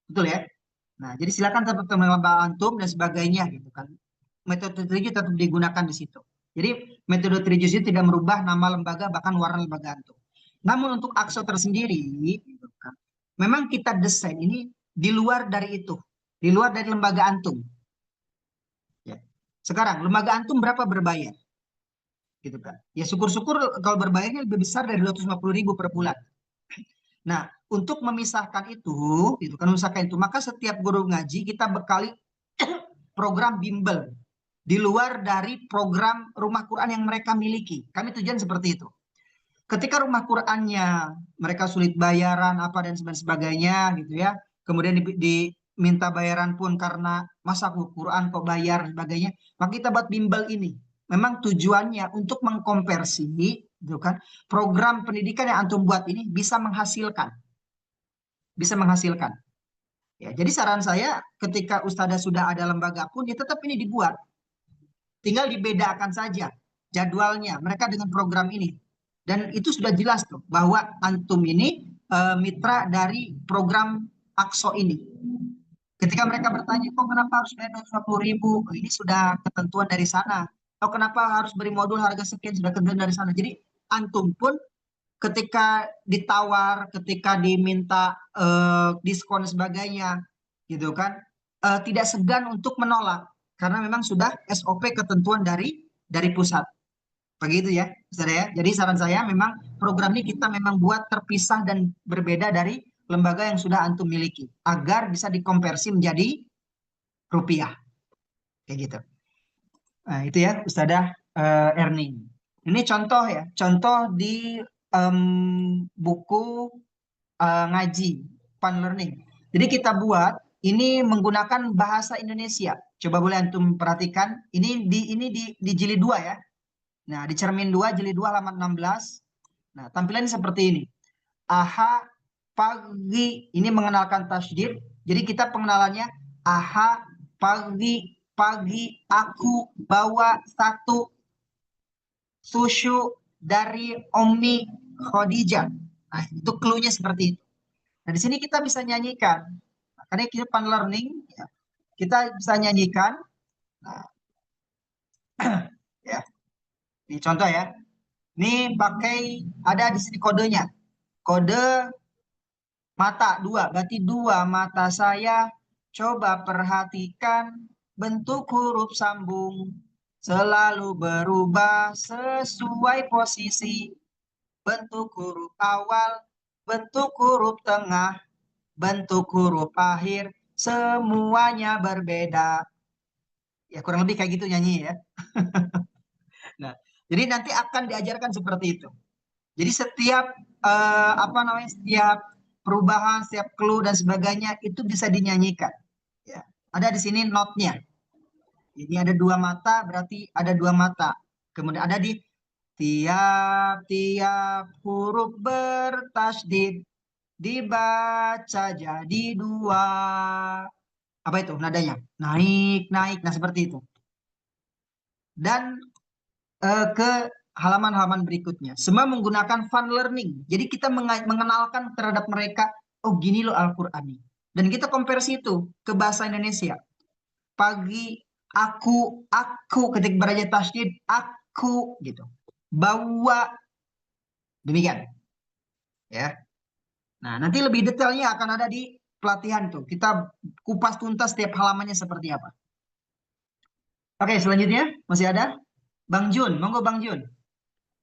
S1: betul ya? Nah, jadi silakan tetap lembaga antum dan sebagainya, gitu kan. Metode Trijus tetap digunakan di situ. Jadi metode Trijus itu tidak merubah nama lembaga bahkan warna lembaga antum. Namun untuk Aqsa tersendiri, gitu kan, memang kita desain ini di luar dari itu, di luar dari lembaga antum. Ya. Sekarang lembaga antum berapa berbayar? Gitu kan. Ya syukur-syukur kalau berbayarnya lebih besar dari 250.000 per bulan. Nah, untuk memisahkan itu, gitu kan, memisahkan itu, maka setiap guru ngaji kita bekali program bimbel di luar dari program rumah Quran yang mereka miliki. Kami tujuan seperti itu. Ketika rumah Qurannya mereka sulit bayaran apa dan sebagainya gitu ya, kemudian diminta bayaran pun karena masa Quran kok bayar dan sebagainya, maka kita buat bimbel ini. Memang tujuannya untuk mengkonversi, gitu kan, program pendidikan yang antum buat ini bisa menghasilkan, bisa menghasilkan. Ya, jadi saran saya ketika Ustadzah sudah ada lembaga pun ya tetap ini dibuat, tinggal dibedakan saja jadwalnya mereka dengan program ini. Dan itu sudah jelas tuh bahwa antum ini mitra dari program Aqsa ini. Ketika mereka bertanya, kok kenapa harus bayar 250.000? Oh, ini sudah ketentuan dari sana. Oh, kenapa harus beri modul harga sekian? Sudah ketentuan dari sana. Jadi antum pun ketika ditawar, ketika diminta diskon sebagainya, gitu kan, tidak segan untuk menolak karena memang sudah SOP ketentuan dari pusat. Begitu ya, Ustaz ya. Jadi saran saya memang program ini kita memang buat terpisah dan berbeda dari lembaga yang sudah antum miliki agar bisa dikonversi menjadi rupiah. Kayak gitu. Nah, itu ya Ustadzah Erni. Ini contoh ya, contoh di buku ngaji Fun Learning. Jadi kita buat ini menggunakan bahasa Indonesia. Coba boleh antum perhatikan. Ini di jilid 2 ya. Nah, di cermin 2 jilid 2 halaman 16. Nah, tampilannya seperti ini. Aha pagi ini mengenalkan tasydid. Jadi kita pengenalannya aha pagi aku bawa satu susu dari Omni Khadijah. Nah, itu clue-nya seperti itu. Nah, di sini kita bisa nyanyikan. Nah, karena kita Fun Learning, ya, kita bisa nyanyikan. Nah, ya, ini contoh ya. Ini pakai ada di sini kodenya. Kode mata 2, berarti 2 mata saya. Coba perhatikan bentuk huruf sambung selalu berubah sesuai posisi. Bentuk huruf awal, bentuk huruf tengah, bentuk huruf akhir, semuanya berbeda. Ya kurang lebih kayak gitu nyanyi ya. Jadi nanti akan diajarkan seperti itu. Jadi setiap setiap perubahan, setiap clue dan sebagainya itu bisa dinyanyikan. Ya. Ada di sini notnya. Ini ada dua mata, berarti ada dua mata. Kemudian ada di tiap-tiap huruf bertasydid dibaca jadi dua. Apa itu nadanya? Naik, naik. Nah, seperti itu. Dan ke halaman-halaman berikutnya. Semua menggunakan fun learning. Jadi kita mengenalkan terhadap mereka, oh gini loh Al-Quran ini. Dan kita konversi itu ke bahasa Indonesia. Pagi, aku ketika beraja tasydid, aku gitu. Bawa, demikian. Ya. Nah, nanti lebih detailnya akan ada di pelatihan tuh. Kita kupas tuntas setiap halamannya seperti apa. Oke, selanjutnya masih ada Bang Jun. Monggo Bang Jun.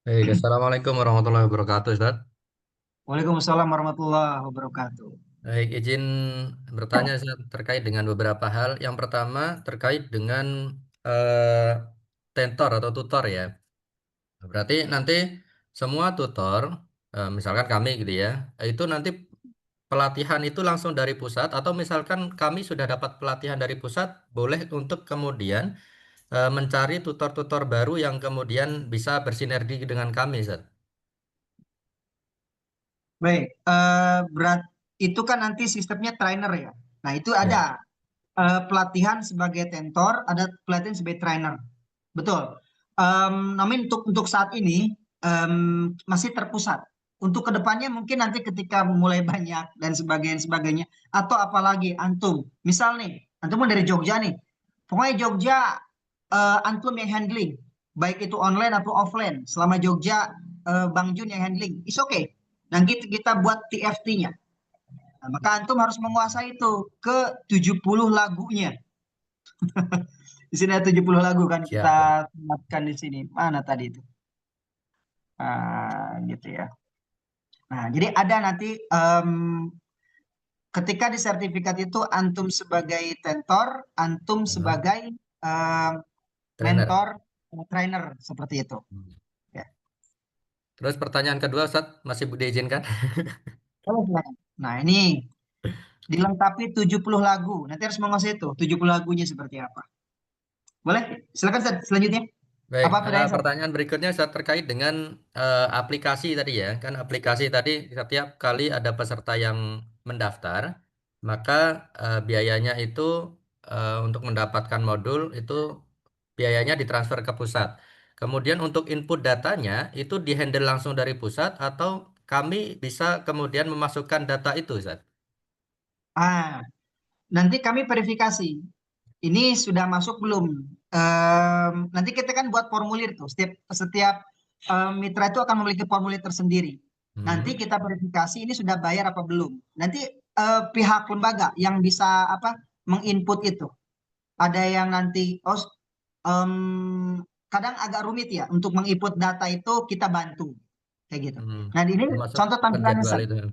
S5: Baik, Assalamualaikum warahmatullahi wabarakatuh, Ustaz.
S1: Waalaikumsalam warahmatullahi wabarakatuh.
S5: Baik, izin bertanya Ustaz, terkait dengan beberapa hal. Yang pertama terkait dengan tentor atau tutor ya. Berarti nanti semua tutor, misalkan kami gitu ya, itu nanti pelatihan itu langsung dari pusat atau misalkan kami sudah dapat pelatihan dari pusat, boleh untuk kemudian mencari tutor-tutor baru yang kemudian bisa bersinergi dengan kami, Ustaz.
S1: Baik, berat itu kan nanti sistemnya trainer ya. Nah, itu
S5: Ya.
S1: ada pelatihan sebagai tentor, ada pelatihan sebagai trainer. Betul. Namun untuk saat ini masih terpusat. Untuk kedepannya mungkin nanti ketika mulai banyak dan sebagainya, atau apalagi antum, misal nih, antum dari Jogja nih, pokoknya Jogja antum yang handling, baik itu online atau offline. Selama Jogja Bang Jun yang handling, is okay. Nanti kita buat TFT-nya. Nah, maka antum harus menguasai itu ke 70 lagunya. Di sini ada 70 lagu kan
S5: Siap,
S1: kita
S5: ya.
S1: tempatkan di sini. Mana tadi itu? Gitu ya. Nah, jadi ada nanti ketika di sertifikat itu antum sebagai tentor, antum
S5: Ya.
S1: sebagai
S5: Trainer.
S1: mentor, trainer seperti itu.
S5: Hmm.
S1: Ya.
S5: Terus pertanyaan kedua, Ustaz, masih diizinkan?
S1: Nah, ini dilengkapi 70 lagu. Nanti harus menguasai itu, 70 lagunya seperti apa. Boleh? Silakan Ustaz, selanjutnya.
S5: Baik,
S1: Apa pertanyaan Ustaz?
S5: pertanyaan berikutnya Ustaz, terkait dengan aplikasi tadi ya. Kan aplikasi tadi setiap kali ada peserta yang mendaftar, maka biayanya itu untuk mendapatkan modul itu biayanya ditransfer ke pusat. Kemudian untuk input datanya itu dihandle langsung dari pusat atau kami bisa kemudian memasukkan data itu, Ustaz?
S1: Nanti kami verifikasi. Ini sudah masuk belum? Nanti kita kan buat formulir tuh. Setiap mitra itu akan memiliki formulir tersendiri. Nanti kita verifikasi ini sudah bayar apa belum. Nanti pihak lembaga yang bisa menginput itu. Ada yang nanti kadang agak rumit ya untuk menginput data itu kita bantu kayak gitu. Nah ini
S5: Termasuk
S1: contoh tampilannya
S5: penjadwal itu.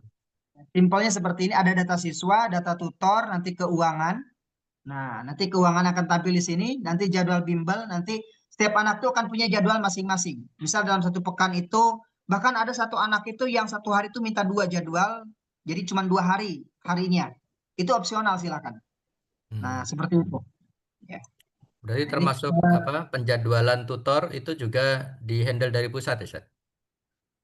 S1: simpelnya seperti ini. Ada data siswa, data tutor, nanti keuangan. Nah, nanti keuangan akan tampil di sini, nanti jadwal bimbel, nanti setiap anak itu akan punya jadwal masing-masing. Misal dalam satu pekan itu, bahkan ada satu anak itu yang satu hari itu minta 2 jadwal, jadi cuma 2 hari harinya. Itu opsional silakan. Nah, seperti itu. Ya.
S5: Berarti
S1: Nah, ini
S5: termasuk penjadwalan tutor itu juga dihandle dari pusat ya, Ustaz?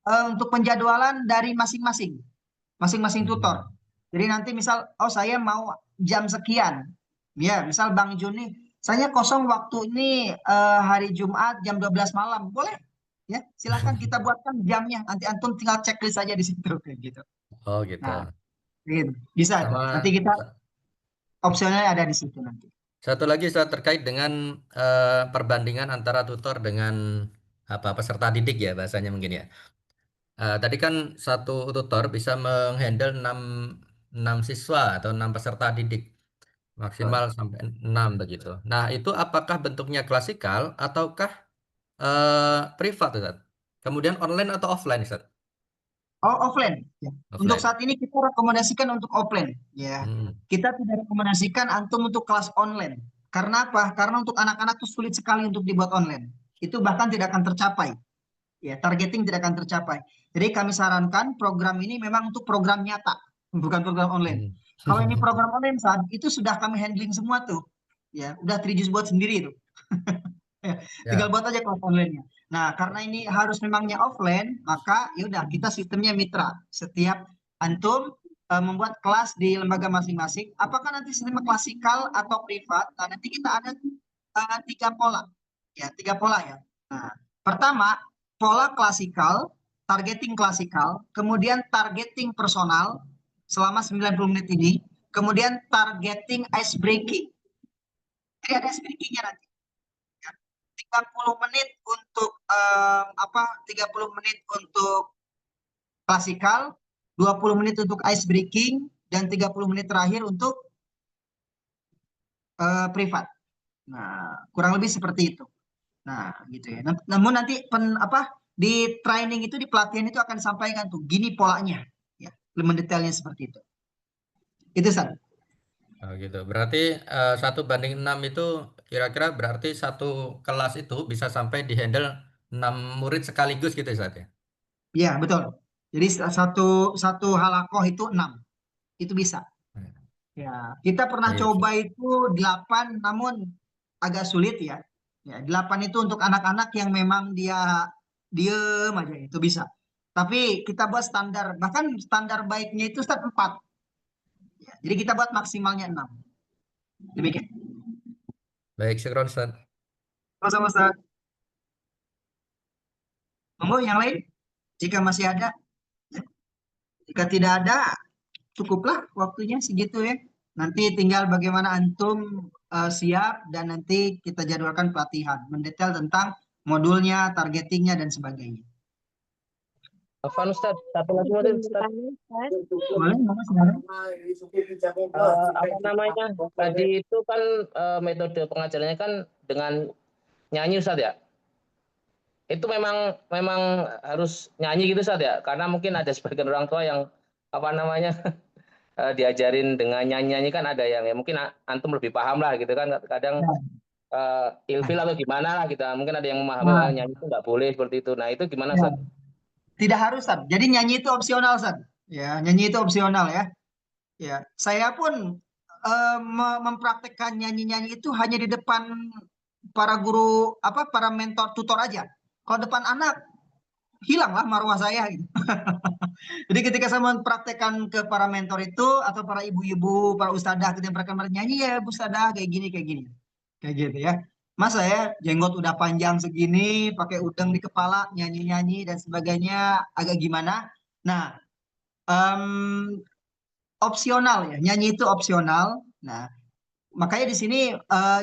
S1: untuk penjadwalan dari masing-masing tutor. Jadi nanti misal, oh saya mau jam sekian, ya misal Bang Juni, saya kosong waktu ini hari Jumat jam 12 malam, boleh? Ya, silakan kita buatkan jamnya. Nanti antum tinggal checklist saja di situ kayak gitu.
S5: Oh gitu.
S1: Nah, gitu. Bisa itu.
S5: Sama
S1: Nanti kita opsionalnya ada di situ nanti.
S5: satu lagi Ustaz, terkait dengan perbandingan antara tutor dengan peserta didik ya bahasanya mungkin ya. Tadi kan satu tutor bisa menghandle 6 siswa atau 6 peserta didik maksimal sampai 6 begitu. Nah, itu apakah bentuknya klasikal ataukah privat Ustaz? Kemudian online atau offline Ustaz?
S1: Oh, offline. Ya. Untuk
S5: Offline.
S1: saat ini kita rekomendasikan untuk offline. Ya, kita tidak rekomendasikan antum untuk kelas online. Karena apa? Karena untuk anak-anak itu sulit sekali untuk dibuat online. itu bahkan tidak akan tercapai. Ya, targeting tidak akan tercapai. Jadi kami sarankan program ini memang untuk program nyata, bukan program online. Kalau ini program online saat itu sudah kami handling semua tuh. Ya, udah Trijus buat sendiri tuh. Tinggal
S5: Ya.
S1: buat aja kelas online-nya. Nah, karena ini harus memangnya offline, maka yaudah kita sistemnya mitra. Setiap antum membuat kelas di lembaga masing-masing, apakah nanti sistem klasikal atau privat? Nah, nanti kita ada 3 pola. Ya, 3 pola ya. Nah, pertama, pola klasikal, targeting klasikal, kemudian targeting personal selama 90 menit ini, kemudian targeting ice breaking. Jadi ada ice breakingnya nanti. 30 menit untuk 30 menit untuk klasikal, 20 menit untuk ice breaking, dan 30 menit terakhir untuk privat. Nah, kurang lebih seperti itu. Nah, gitu ya. Namun nanti di training itu, di pelatihan itu akan sampaikan tuh, gini polanya, ya, lebih mendetailnya seperti itu. Itu San.
S5: Oh, gitu. Berarti 1:6 itu kira-kira berarti satu kelas itu bisa sampai di-handle 6 murid sekaligus gitu ya, Ustaz ya?
S1: Iya, betul. Jadi satu halakoh itu 6. Itu bisa. Ya, kita pernah
S5: Baik,
S1: coba
S5: Ustaz.
S1: itu 8, namun agak sulit ya. Ya, 8 itu untuk anak-anak yang memang dia diem aja, itu bisa. Tapi kita buat standar, bahkan standar baiknya itu Ustaz 4. Ya, jadi kita buat maksimalnya 6. Demikian.
S5: Baik, syukron, Ustaz.
S1: Sama-sama Ustaz. Monggo yang lain, jika masih ada. Ya. Jika tidak ada, cukuplah waktunya segitu ya. Nanti tinggal bagaimana antum siap dan nanti kita jadwalkan pelatihan. Mendetail tentang modulnya, targetingnya, dan sebagainya.
S3: Afan Ustaz, satu lagi mungkin Ustaz.
S1: Boleh, monggo silakan.
S3: Apa namanya? Tadi itu kan metode pengajarannya kan dengan nyanyi Ustaz ya. Itu memang harus nyanyi gitu Ustaz ya, karena mungkin ada sebagian orang tua yang apa namanya diajarin dengan nyanyi-nyanyi kan ada yang ya mungkin antum lebih paham lah gitu kan, kadang ilfil atau gimana lah gitu. Mungkin ada yang memahami nyanyi itu nggak boleh seperti itu. Nah itu gimana Ustaz?
S1: Tidak harus, Ustaz. Jadi nyanyi itu opsional, Ustaz. Ya, nyanyi itu opsional ya. Ya, saya pun mempraktekkan nyanyi-nyanyi itu hanya di depan para guru, para mentor tutor aja. Kalau depan anak, hilanglah marwah saya gitu. Jadi ketika saya mempraktekkan ke para mentor itu atau para ibu-ibu, para ustadzah gitu yang mereka nyanyi, ya Bu Ustadzah kayak gini, kayak gitu ya. Mas saya jenggot udah panjang segini, pakai udeng di kepala, nyanyi-nyanyi dan sebagainya, agak gimana? Nah, opsional ya, nyanyi itu opsional. Nah, makanya di sini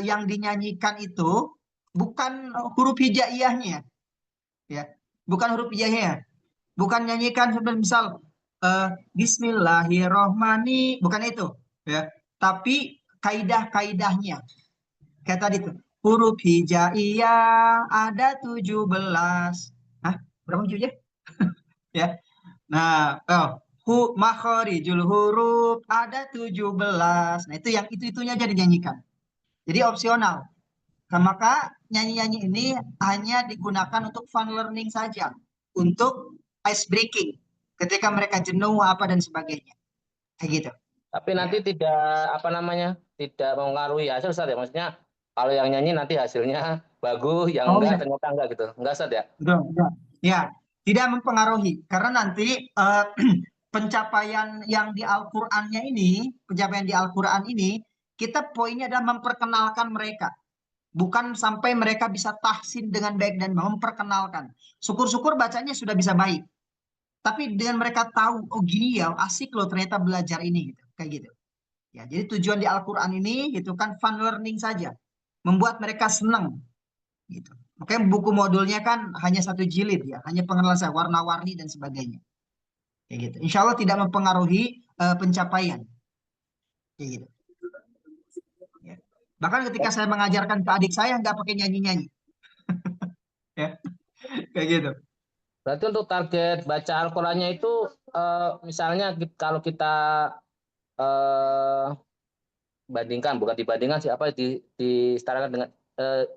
S1: yang dinyanyikan itu bukan huruf hijaiyahnya, ya, bukan huruf hijaiyahnya, bukan nyanyikan misal Bismillahirrohmanirrohim, bukan itu, ya, tapi kaidah-kaidahnya kayak tadi tuh, huruf hijaiyah ada 17. Hah? Berapa hujurnya? Ya. Nah, makhorijul huruf ada 17. Nah, itu yang itunya aja dinyanyikan. Jadi opsional. Nah, maka nyanyi-nyanyi ini hanya digunakan untuk fun learning saja, untuk ice breaking. Ketika mereka jenuh apa dan sebagainya. Kayak gitu.
S3: Tapi nanti tidak tidak mempengaruhi hasil Ustaz ya. Maksudnya kalau yang nyanyi nanti hasilnya bagus, yang enggak ternyata enggak gitu. Enggak Ustaz ya?
S1: Betul. Ya, tidak mempengaruhi karena nanti pencapaian yang di Al-Qur'annya ini, pencapaian di Al-Qur'an ini, kita poinnya adalah memperkenalkan mereka. Bukan sampai mereka bisa tahsin dengan baik dan memperkenalkan. Syukur-syukur bacanya sudah bisa baik. Tapi dengan mereka tahu, oh gini ya, asik loh ternyata belajar ini gitu, kayak gitu. Ya, jadi tujuan di Al-Qur'an ini gitu kan fun learning saja, membuat mereka senang gitu. Makanya buku modulnya kan hanya 1 jilid ya, hanya pengenalan saya, warna-warni dan sebagainya. Kayak gitu. Insya Allah tidak mempengaruhi pencapaian. Kayak gitu. Ya. Bahkan ketika saya mengajarkan ke adik saya nggak pakai nyanyi-nyanyi. Ya, kayak gitu.
S3: Berarti untuk target baca Al-Qur'annya itu misalnya kalau kita bukan dibandingkan sih, disetarakan dengan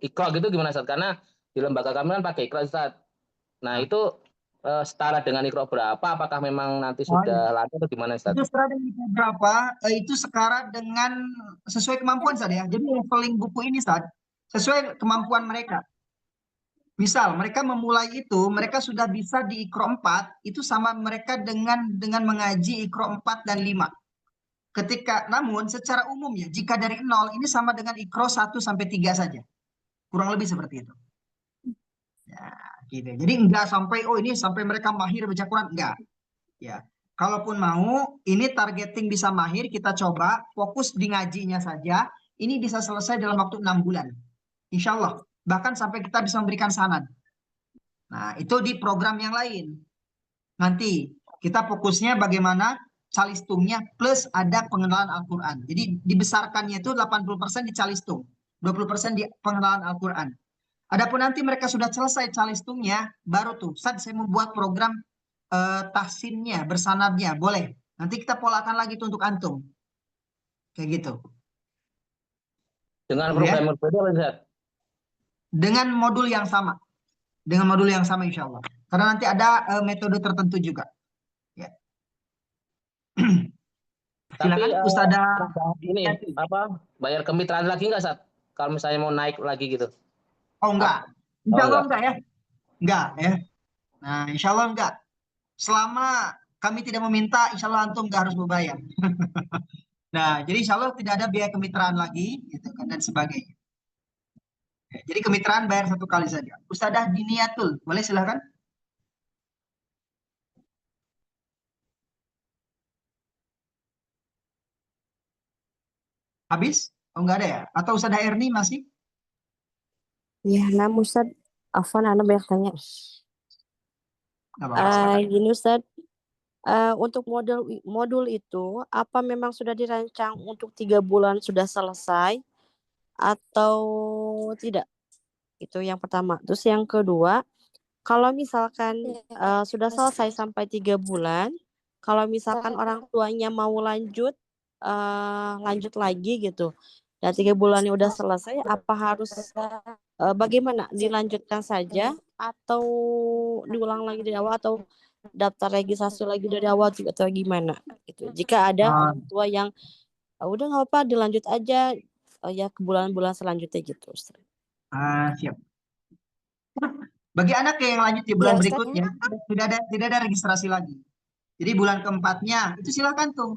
S3: Iqra gitu gimana Ustaz? Karena Di lembaga kami kan pakai Iqra, Ustaz. Nah, itu setara dengan Iqra berapa? Apakah memang nanti
S1: Oh,
S3: sudah lancar atau gimana, Ustaz?
S1: itu setara dengan berapa? Itu setara dengan sesuai kemampuan saja ya. Jadi leveling buku ini saat sesuai kemampuan mereka. Misal mereka memulai itu, mereka sudah bisa di Iqra 4, itu sama mereka dengan mengaji Iqra 4 dan 5. Namun secara umum ya, jika dari 0 ini sama dengan Iqra 1 sampai 3 saja. Kurang lebih seperti itu. Ya, gitu. Jadi enggak sampai ini sampai mereka mahir baca Quran, enggak. Ya. Kalaupun mau, ini targeting bisa mahir, kita coba fokus di ngajinya saja. Ini bisa selesai dalam waktu 6 bulan. Insya Allah. Bahkan sampai kita bisa memberikan sanad. Nah, itu di program yang lain. Nanti kita fokusnya bagaimana calistumnya plus ada pengenalan Al-Quran. Jadi dibesarkannya itu 80% di calistung, 20% di pengenalan Al-Quran. Adapun nanti mereka sudah selesai calistumnya, baru tuh saat saya membuat program tahsinnya, bersanadnya, boleh. Nanti kita polakan lagi tuh untuk antum. Kayak gitu.
S3: Dengan
S1: Gitu
S3: program
S1: ya.
S3: yang berbeda, Ustaz?
S1: Dengan modul yang sama. Dengan modul yang sama insya Allah. Karena nanti ada metode tertentu juga. Ya. Silakan
S3: Tapi
S1: Ustazah.
S3: ini apa bayar kemitraan lagi nggak, Ustaz? Kalau misalnya mau naik lagi gitu.
S1: Oh enggak. Insya
S3: Oh,
S1: Allah
S3: enggak.
S1: enggak ya. Enggak ya. Nah insya Allah enggak. Selama kami tidak meminta, insya Allah antum enggak harus membayar. Nah jadi insya Allah tidak ada biaya kemitraan lagi gitu kan, dan sebagainya. Jadi kemitraan bayar 1 kali saja. Ustazah Diniatul, boleh silakan. Habis? Oh enggak ada ya? Atau Ustazah Erni masih?
S2: Ya, namun Ustaz, Afwan, Anda banyak tanya.
S1: Enggak apa-apa, silakan.
S2: Gini Ustaz, untuk modul itu, apa memang sudah dirancang untuk 3 bulan sudah selesai atau tidak? Itu yang pertama. Terus yang kedua, kalau misalkan sudah selesai sampai 3 bulan, kalau misalkan orang tuanya mau lanjut lagi gitu, dan 3 bulannya udah selesai, apa harus bagaimana dilanjutkan saja atau diulang lagi dari awal atau daftar registrasi lagi dari awal atau gimana gitu. Jika ada orang tua yang udah nggak apa dilanjut aja ya ke bulan-bulan selanjutnya gitu, Ustaz.
S1: Siap. Bagi anak yang lanjut di bulan berikutnya, tidak ada registrasi lagi. Jadi bulan keempatnya itu silakan tuh.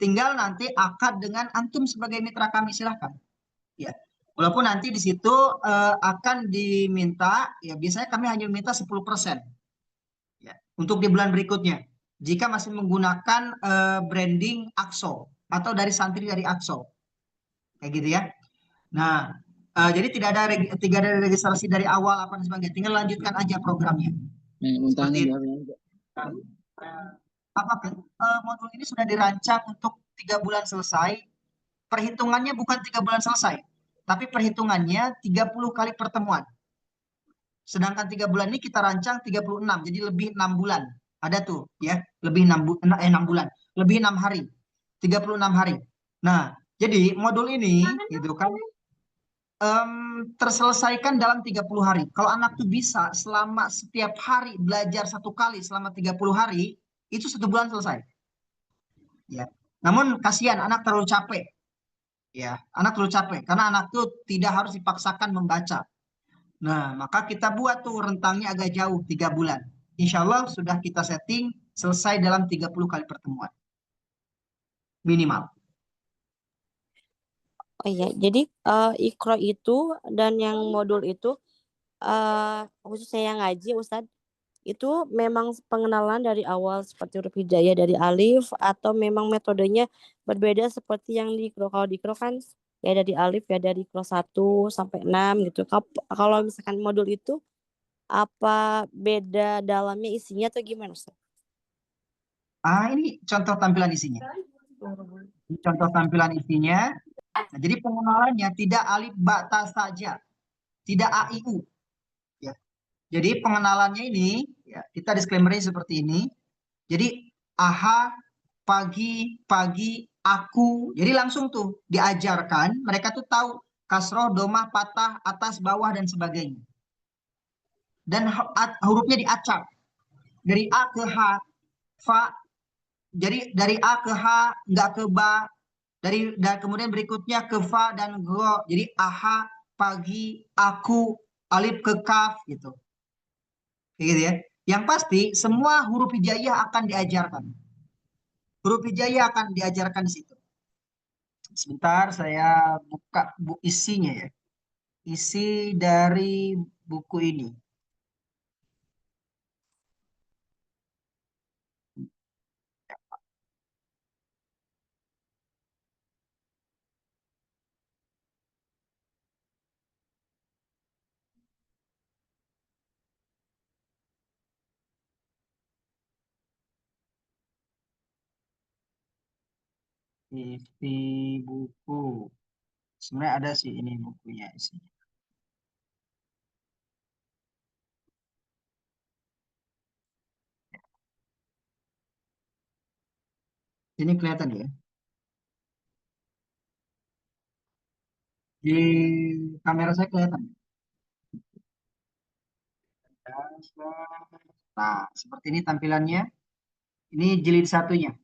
S1: Tinggal nanti akad dengan antum sebagai mitra kami, silakan. Ya. Walaupun nanti di situ akan diminta, ya biasanya kami hanya minta 10%. Ya, untuk di bulan berikutnya. Jika masih menggunakan branding AXO atau dari santri dari AXO. Kayak gitu ya. Nah, jadi tidak ada registrasi dari awal apa dan sebagainya. Tinggal lanjutkan aja programnya. Seperti itu. Modul ini sudah dirancang untuk 3 bulan selesai. Perhitungannya bukan 3 bulan selesai, tapi perhitungannya 30 kali pertemuan. Sedangkan 3 bulan ini kita rancang 36, jadi lebih 6 bulan. Ada tuh ya, lebih 6 bulan, lebih 6 hari. 36 hari. Nah, jadi modul ini gitu kan terselesaikan dalam 30 hari. Kalau anak tuh bisa selama setiap hari belajar 1 kali selama 30 hari, itu 1 bulan selesai. Ya. Namun kasihan anak terlalu capek. Ya, anak terlalu capek karena anak tuh tidak harus dipaksakan membaca. Nah, maka kita buat tuh rentangnya agak jauh 3 bulan. Insya Allah sudah kita setting selesai dalam 30 kali pertemuan. Minimal.
S2: Oh iya, jadi Iqra itu dan yang modul itu khususnya yang ngaji Ustadz, itu memang pengenalan dari awal seperti huruf hijayah dari alif atau memang metodenya berbeda seperti yang di Iqra. Kalau di Iqra kan ya dari alif ya dari Iqra 1 sampai 6 gitu. Kalau misalkan modul itu apa beda dalamnya isinya atau gimana Ustaz?
S1: Ini contoh tampilan isinya. Contoh tampilan isinya. Nah, jadi pengenalannya tidak alif ba ta saja, tidak a i u. Ya. Jadi pengenalannya ini, ya, kita disclaimernya seperti ini. Jadi aha, pagi, aku. Jadi langsung tuh diajarkan, mereka tuh tahu kasroh, domah, patah, atas, bawah dan sebagainya. dan hurufnya diacak dari A ke H, fa. Jadi dari A ke H nggak ke ba, dan kemudian berikutnya ke fa dan go. Jadi aha, pagi, aku, alif ke kaf gitu. Kayak gitu ya. Yang pasti semua huruf hijaiyah akan diajarkan. Huruf hijaiyah akan diajarkan di situ. Sebentar saya buka isinya ya. Isi dari buku ini. Isi buku. Sebenarnya ada sih ini bukunya isinya. Ini kelihatan ya. Di kamera saya kelihatan. Nah, seperti ini tampilannya. Ini jilid satunya.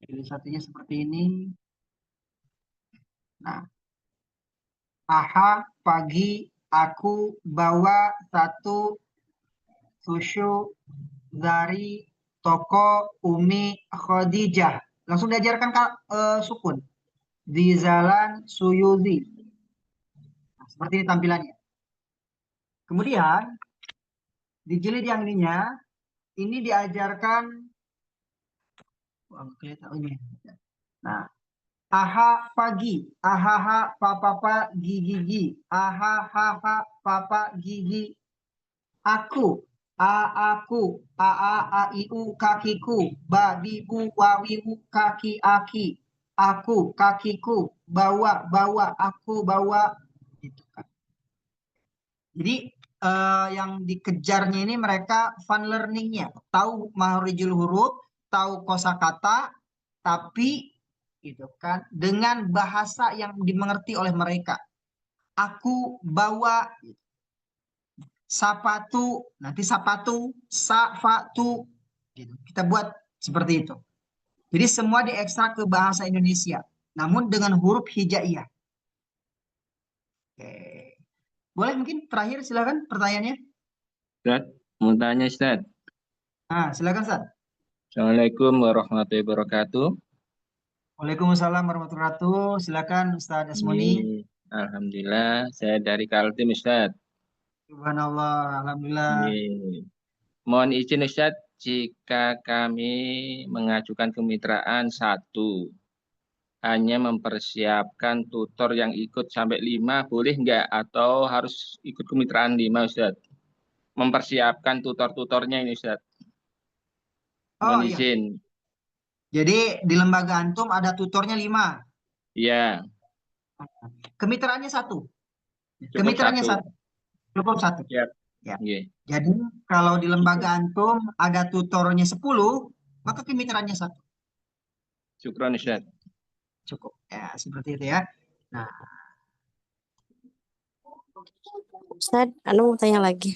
S1: Jilid satunya seperti ini. Nah, aha, pagi, aku bawa satu susu dari toko Umi Khadijah. Langsung diajarkan sukun. Di Jalan Suyuti. Nah, seperti ini tampilannya. Kemudian, di jilid yang ininya, ini diajarkan. Nah, aha pagi, ahaha papa gigi, ahaha papa gigi, aku, aku, aiu kakiku, babibu wawiwu kaki aki, aku kakiku, bawa aku bawa, gitu kan. Jadi yang dikejarnya ini mereka fun learningnya, tahu makhorijul huruf, tahu kosakata, tapi gitu kan dengan bahasa yang dimengerti oleh mereka. Aku bawa sapatu, nanti sapatu, safatu, gitu. Kita buat seperti itu. Jadi semua diekstrak ke bahasa Indonesia, namun dengan huruf hijaiyah. Oke. Boleh mungkin terakhir silakan pertanyaannya.
S6: Ustaz, mau tanya Ustaz.
S1: Nah, silakan Ustaz.
S6: Assalamualaikum warahmatullahi wabarakatuh.
S1: Waalaikumsalam warahmatullahi wabarakatuh. Silakan Ustaz Asmoni.
S6: Alhamdulillah, saya dari Kaltim Ustaz.
S1: Subhanallah, alhamdulillah.
S6: Mohon izin Ustaz, jika kami mengajukan kemitraan 1, hanya mempersiapkan tutor yang ikut sampai 5, boleh nggak? Atau harus ikut kemitraan 5 Ustaz? Mempersiapkan tutor-tutornya ini Ustaz. Mohon
S1: Oh iya.
S6: izin.
S1: Jadi di lembaga antum ada tutornya 5.
S6: Iya.
S1: Kemitraannya 1.
S6: Cukup
S1: Kemitraannya
S6: 1.
S1: 1. Cukup 1.
S6: Siap.
S1: Ya.
S6: Iya.
S1: Jadi kalau di lembaga antum ada tutornya 10, maka kemitraannya 1.
S6: Syukron Ustaz.
S1: Cukup. Ya, seperti itu ya. Nah,
S2: Ustaz, Anu mau tanya lagi.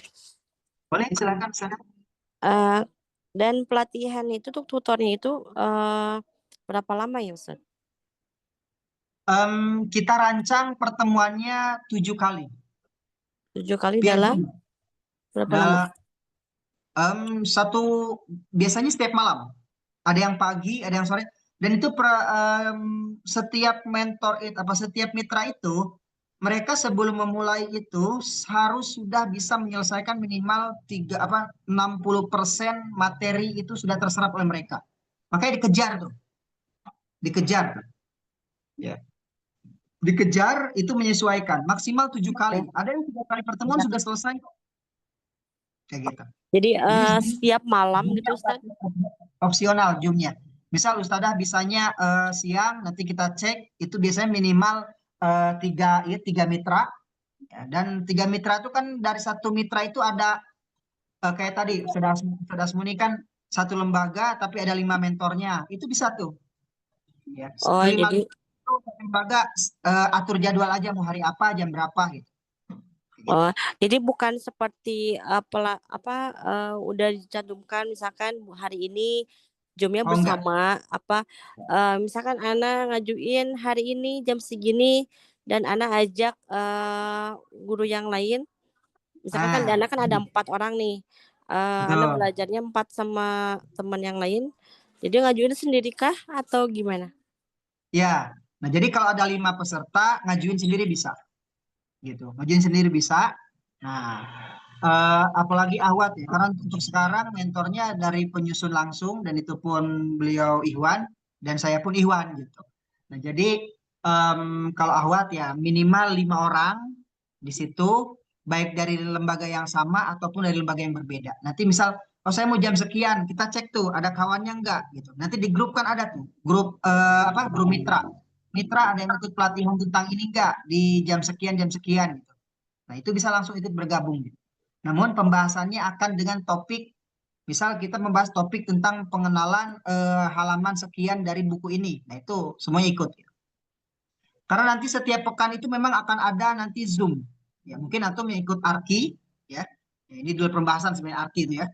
S1: boleh silakan silakan.
S2: Dan pelatihan itu tuh tutornya itu berapa lama ya Ustaz?
S1: Kita rancang pertemuannya 7 kali.
S2: 7 kali
S1: Biar
S2: dalam berapa lama?
S1: Biasanya setiap malam. Ada yang pagi, ada yang sore. Dan itu setiap mentor setiap mitra itu, mereka sebelum memulai itu harus sudah bisa menyelesaikan minimal 60% materi itu sudah terserap oleh mereka. Makanya dikejar tuh. Dikejar. Ya. Dikejar itu menyesuaikan. Maksimal 7 kali. Ada yang 3 kali pertemuan sudah selesai kok. Kayak gitu.
S2: Jadi setiap malam gitu Ustaz?
S1: Opsional Zoom-nya. Misal Ustadzah bisanya siang, nanti kita cek itu biasanya minimal 3 mitra. Ya, dan 3 mitra itu kan dari satu mitra itu ada kayak tadi sudah Muni kan satu lembaga tapi ada 5 mentornya. Itu bisa tuh. Ya,
S2: Oh,
S1: 5
S2: jadi
S1: lembaga atur jadwal aja mau hari apa, jam berapa gitu. Gitu.
S2: Oh, jadi bukan seperti udah dicantumkan misalkan hari ini jamnya
S1: Oh enggak.
S2: bersama misalkan Ana ngajuin hari ini jam segini dan Ana ajak guru yang lain. Misalkan kan Ana kan ada 4 orang nih. Ana
S1: Betul.
S2: belajarnya 4 sama teman yang lain. Jadi ngajuin sendiri kah atau gimana?
S1: Ya. Nah, jadi kalau ada 5 peserta, ngajuin sendiri bisa. Gitu. Ngajuin sendiri bisa. Nah, apalagi Ahwat ya, karena untuk sekarang mentornya dari penyusun langsung dan itu pun beliau Ihwan dan saya pun Ihwan gitu. Nah, jadi kalau Ahwat ya minimal 5 orang di situ, baik dari lembaga yang sama ataupun dari lembaga yang berbeda. Nanti misal, oh saya mau jam sekian, kita cek tuh ada kawannya enggak gitu. Nanti di grup kan ada tuh grup grup mitra. Mitra ada yang ikut pelatihan tentang ini enggak di jam sekian gitu. Nah, itu bisa langsung ikut bergabung gitu. Namun pembahasannya akan dengan topik, misal kita membahas topik tentang pengenalan halaman sekian dari buku ini. Nah, itu semuanya ikut. Karena nanti setiap pekan itu memang akan ada nanti Zoom. Ya, mungkin antum yang ikut Arki, ya. Ini dulu pembahasan sebenarnya Arki itu ya.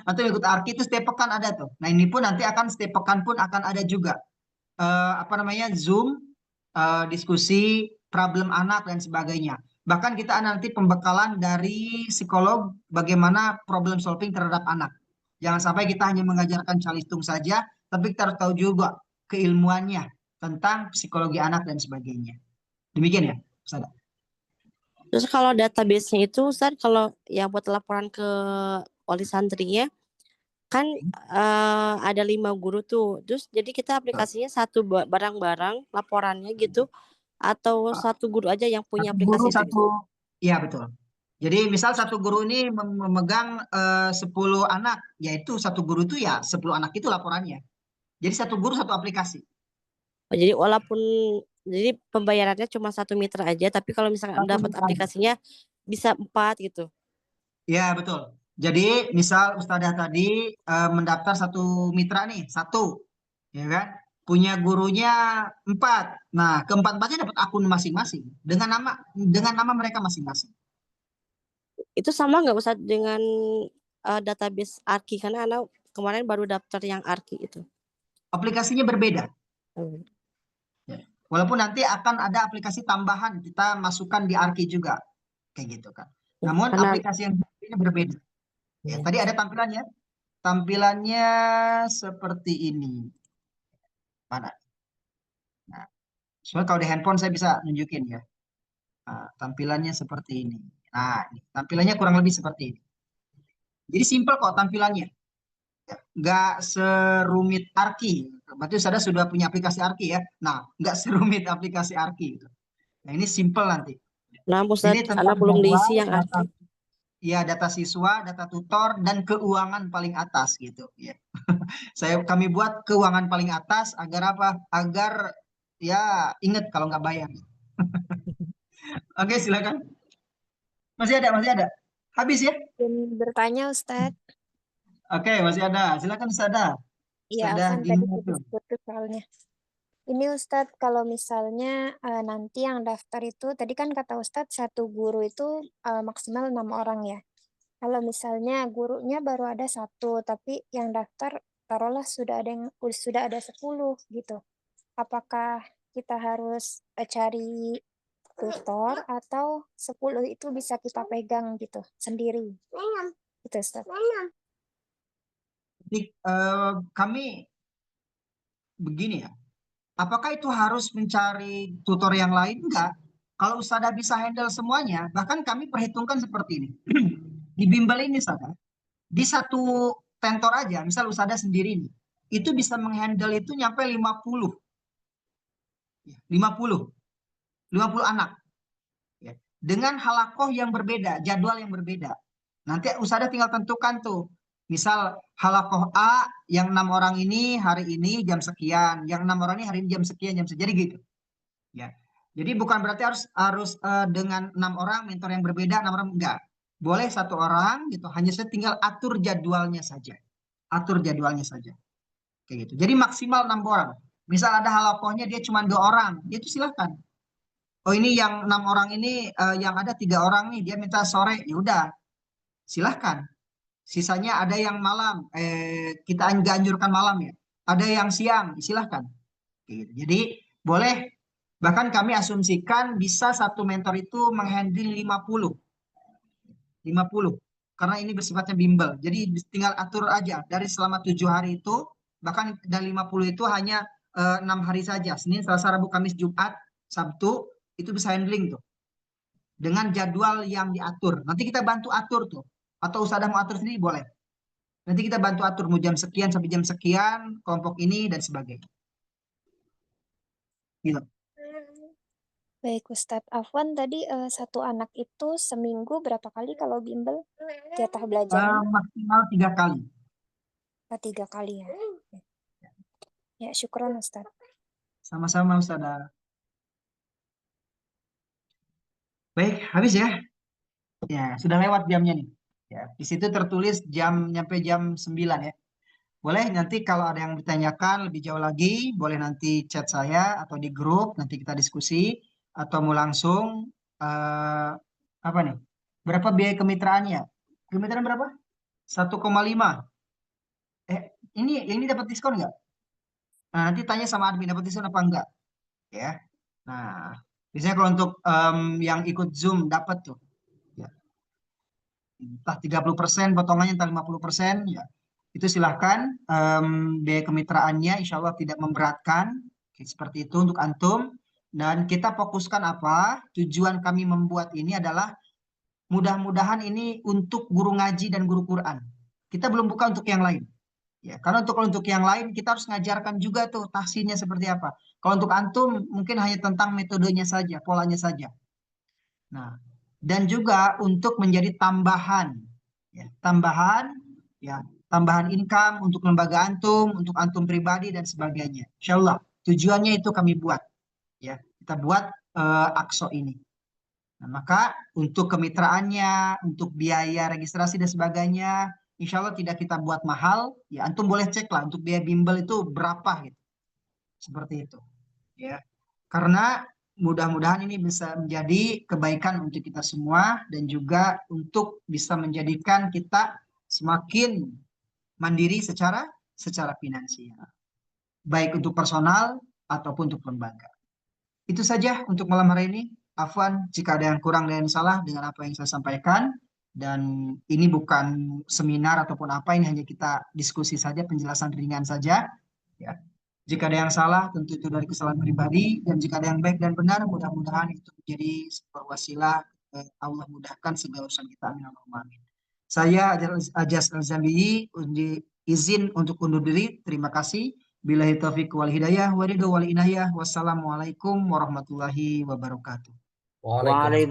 S1: Antum ikut Arki itu setiap pekan ada tuh. Nah, ini pun nanti akan setiap pekan pun akan ada juga Zoom, diskusi, problem anak dan sebagainya. Bahkan kita nanti pembekalan dari psikolog bagaimana problem solving terhadap anak. Jangan sampai kita hanya mengajarkan calistung saja, tapi kita harus tahu juga keilmuannya tentang psikologi anak dan sebagainya. Demikian ya, Ustaz.
S2: Terus kalau database-nya itu Ustaz, kalau yang buat laporan ke wali santrinya kan ada 5 guru tuh. Terus jadi kita aplikasinya satu barang-barang laporannya gitu atau satu guru aja yang punya
S1: Satu guru
S2: aplikasi itu gitu.
S1: iya betul. Jadi misal satu guru ini memegang 10 anak, yaitu satu guru itu ya 10 anak itu laporannya. Jadi satu guru satu aplikasi.
S2: Oh, jadi walaupun jadi pembayarannya cuma 1 mitra aja, tapi kalau misalkan
S1: Satu
S2: dapat
S1: mitra.
S2: aplikasinya bisa 4 gitu.
S1: Ya betul. Jadi misal Ustadzah tadi mendaftar satu mitra nih, satu, ya kan? Punya gurunya 4. Nah, keempat-empatnya dapat akun masing-masing dengan nama mereka masing-masing.
S2: Itu sama nggak Ustaz dengan database Arki karena anak kemarin baru daftar yang Arki itu.
S1: Aplikasinya berbeda.
S2: Hmm.
S1: Ya. Walaupun nanti akan ada aplikasi tambahan kita masukkan di Arki juga, kayak gitu kan. Namun
S2: Karena
S1: aplikasi yang ini berbeda. Ya, tadi ada tampilannya. Tampilannya seperti ini. Mana? Nah, soalnya kalau di handphone saya bisa nunjukin ya. Nah, tampilannya seperti ini. Nah, ini. Tampilannya kurang lebih seperti ini. Jadi simple kok tampilannya. Ya, nggak serumit Arki. Berarti saudara sudah punya aplikasi Arki ya. Nah, nggak serumit aplikasi Arki. Nah, ini simple nanti.
S2: nah Ustaz,
S1: Ini
S2: anak
S1: tentang
S2: belum
S1: jadwal,
S2: diisi yang Arki.
S1: data siswa, data tutor, dan keuangan paling atas gitu. Ya. Kami buat keuangan paling atas agar apa? Agar ya ingat kalau nggak bayar. Oke, silakan. Masih ada. Habis ya?
S7: Izin bertanya Ustadz.
S1: Oke, masih ada. Silakan Ustazah.
S7: Iya,
S1: Ustazah
S7: Afan
S1: Dini
S7: tadi
S1: itu.
S7: putus soalnya. Ini Ustadz, kalau misalnya nanti yang daftar itu, tadi kan kata Ustadz satu guru itu maksimal 6 orang ya. Kalau misalnya gurunya baru ada 1, tapi yang daftar taruhlah sudah ada 10 gitu. Apakah kita harus cari tutor atau 10 itu bisa kita pegang gitu sendiri? Itu Ustadz.
S1: Jadi, kami begini ya. Apakah itu harus mencari tutor yang lain? Enggak. Kalau Ustazah bisa handle semuanya, bahkan kami perhitungkan seperti ini. Di bimbel ini, Ustazah, di satu tentor aja, misal Ustazah sendiri nih, itu bisa menghandle itu nyampe 50. 50 anak. Ya. Dengan halakoh yang berbeda, jadwal yang berbeda. Nanti Ustazah tinggal tentukan tuh. Misal halakoh A yang 6 orang ini hari ini jam sekian, yang 6 orang ini hari ini jam sekian, jadi gitu. Ya. Jadi bukan berarti harus dengan 6 orang mentor yang berbeda, 6 orang enggak. Boleh 1 orang gitu, hanya saya tinggal atur jadwalnya saja. Atur jadwalnya saja. Kayak gitu. Jadi maksimal 6 orang. Misal ada halakohnya dia cuma 2 orang, itu silahkan. oh ini yang 6 orang ini yang ada 3 orang nih dia minta sore, ya udah silahkan. Sisanya ada yang malam, kita nggak anjurkan malam ya. Ada yang siang, silahkan. Gitu. Jadi boleh, bahkan kami asumsikan bisa satu mentor itu menghandle 50. Karena ini bersifatnya bimbel. Jadi tinggal atur aja dari selama 7 hari itu, bahkan dari 50 itu hanya 6 hari saja. Senin, Selasa, Rabu, Kamis, Jumat, Sabtu, itu bisa handling tuh. Dengan jadwal yang diatur. Nanti kita bantu atur tuh. Atau ustadzah mau atur sendiri boleh. Nanti kita bantu atur mau jam sekian sampai jam sekian, kelompok ini dan sebagainya. Gitu.
S7: Baik Ustadz. Afwan tadi satu anak itu seminggu berapa kali kalau bimbel jatah belajarnya?
S1: Maksimal 3 kali.
S7: 3 kali ya. Ya, syukron Ustadz.
S1: Sama-sama ustadzah. Baik, habis ya. Ya, sudah lewat jamnya nih. Ya, di situ tertulis jam nyampe jam 9 ya. Boleh nanti kalau ada yang ditanyakan lebih jauh lagi, boleh nanti chat saya atau di grup, nanti kita diskusi atau mau langsung apa nih? Berapa biaya kemitraannya? Kemitraan berapa? 1,5. Ini dapat diskon nggak? Nah, nanti tanya sama admin dapat diskon apa enggak, ya. Nah, biasanya kalau untuk yang ikut Zoom dapat tuh. Ya. Entah 30%, potongannya entah 50%, ya. Itu silahkan, biaya kemitraannya insya Allah tidak memberatkan. Seperti itu untuk antum. Dan kita fokuskan apa? Tujuan kami membuat ini adalah mudah-mudahan ini untuk guru ngaji dan guru Quran. Kita belum buka untuk yang lain. Ya, karena untuk yang lain kita harus ngajarkan juga tuh tahsinnya seperti apa. Kalau untuk antum mungkin hanya tentang metodenya saja, polanya saja. Nah, dan juga untuk menjadi tambahan, ya, tambahan income untuk lembaga antum, untuk antum pribadi dan sebagainya. Insya Allah tujuannya itu kami buat, ya, kita buat Aqso ini. Nah, maka untuk kemitraannya, untuk biaya registrasi dan sebagainya, insya Allah tidak kita buat mahal. Ya, antum boleh cek lah untuk biaya bimbel itu berapa gitu. Seperti itu. Ya, karena mudah-mudahan ini bisa menjadi kebaikan untuk kita semua dan juga untuk bisa menjadikan kita semakin mandiri secara finansial. Baik untuk personal ataupun untuk lembaga. Itu saja untuk malam hari ini. Afwan jika ada yang kurang dan salah dengan apa yang saya sampaikan. Dan ini bukan seminar ataupun apa, ini hanya kita diskusi saja, penjelasan ringan saja. Ya. Jika ada yang salah, tentu itu dari kesalahan pribadi. Dan jika ada yang baik dan benar, mudah-mudahan itu menjadi sebuah wasilah. Allah mudahkan segala urusan kita. Amin. Amin. Saya Ajas Al-Zambiyi izin untuk undur diri. Terima kasih. Billahi taufiq wal hidayah wa ridho wal inayah. Wassalamualaikum warahmatullahi wabarakatuh.
S5: Waalaikumsalam.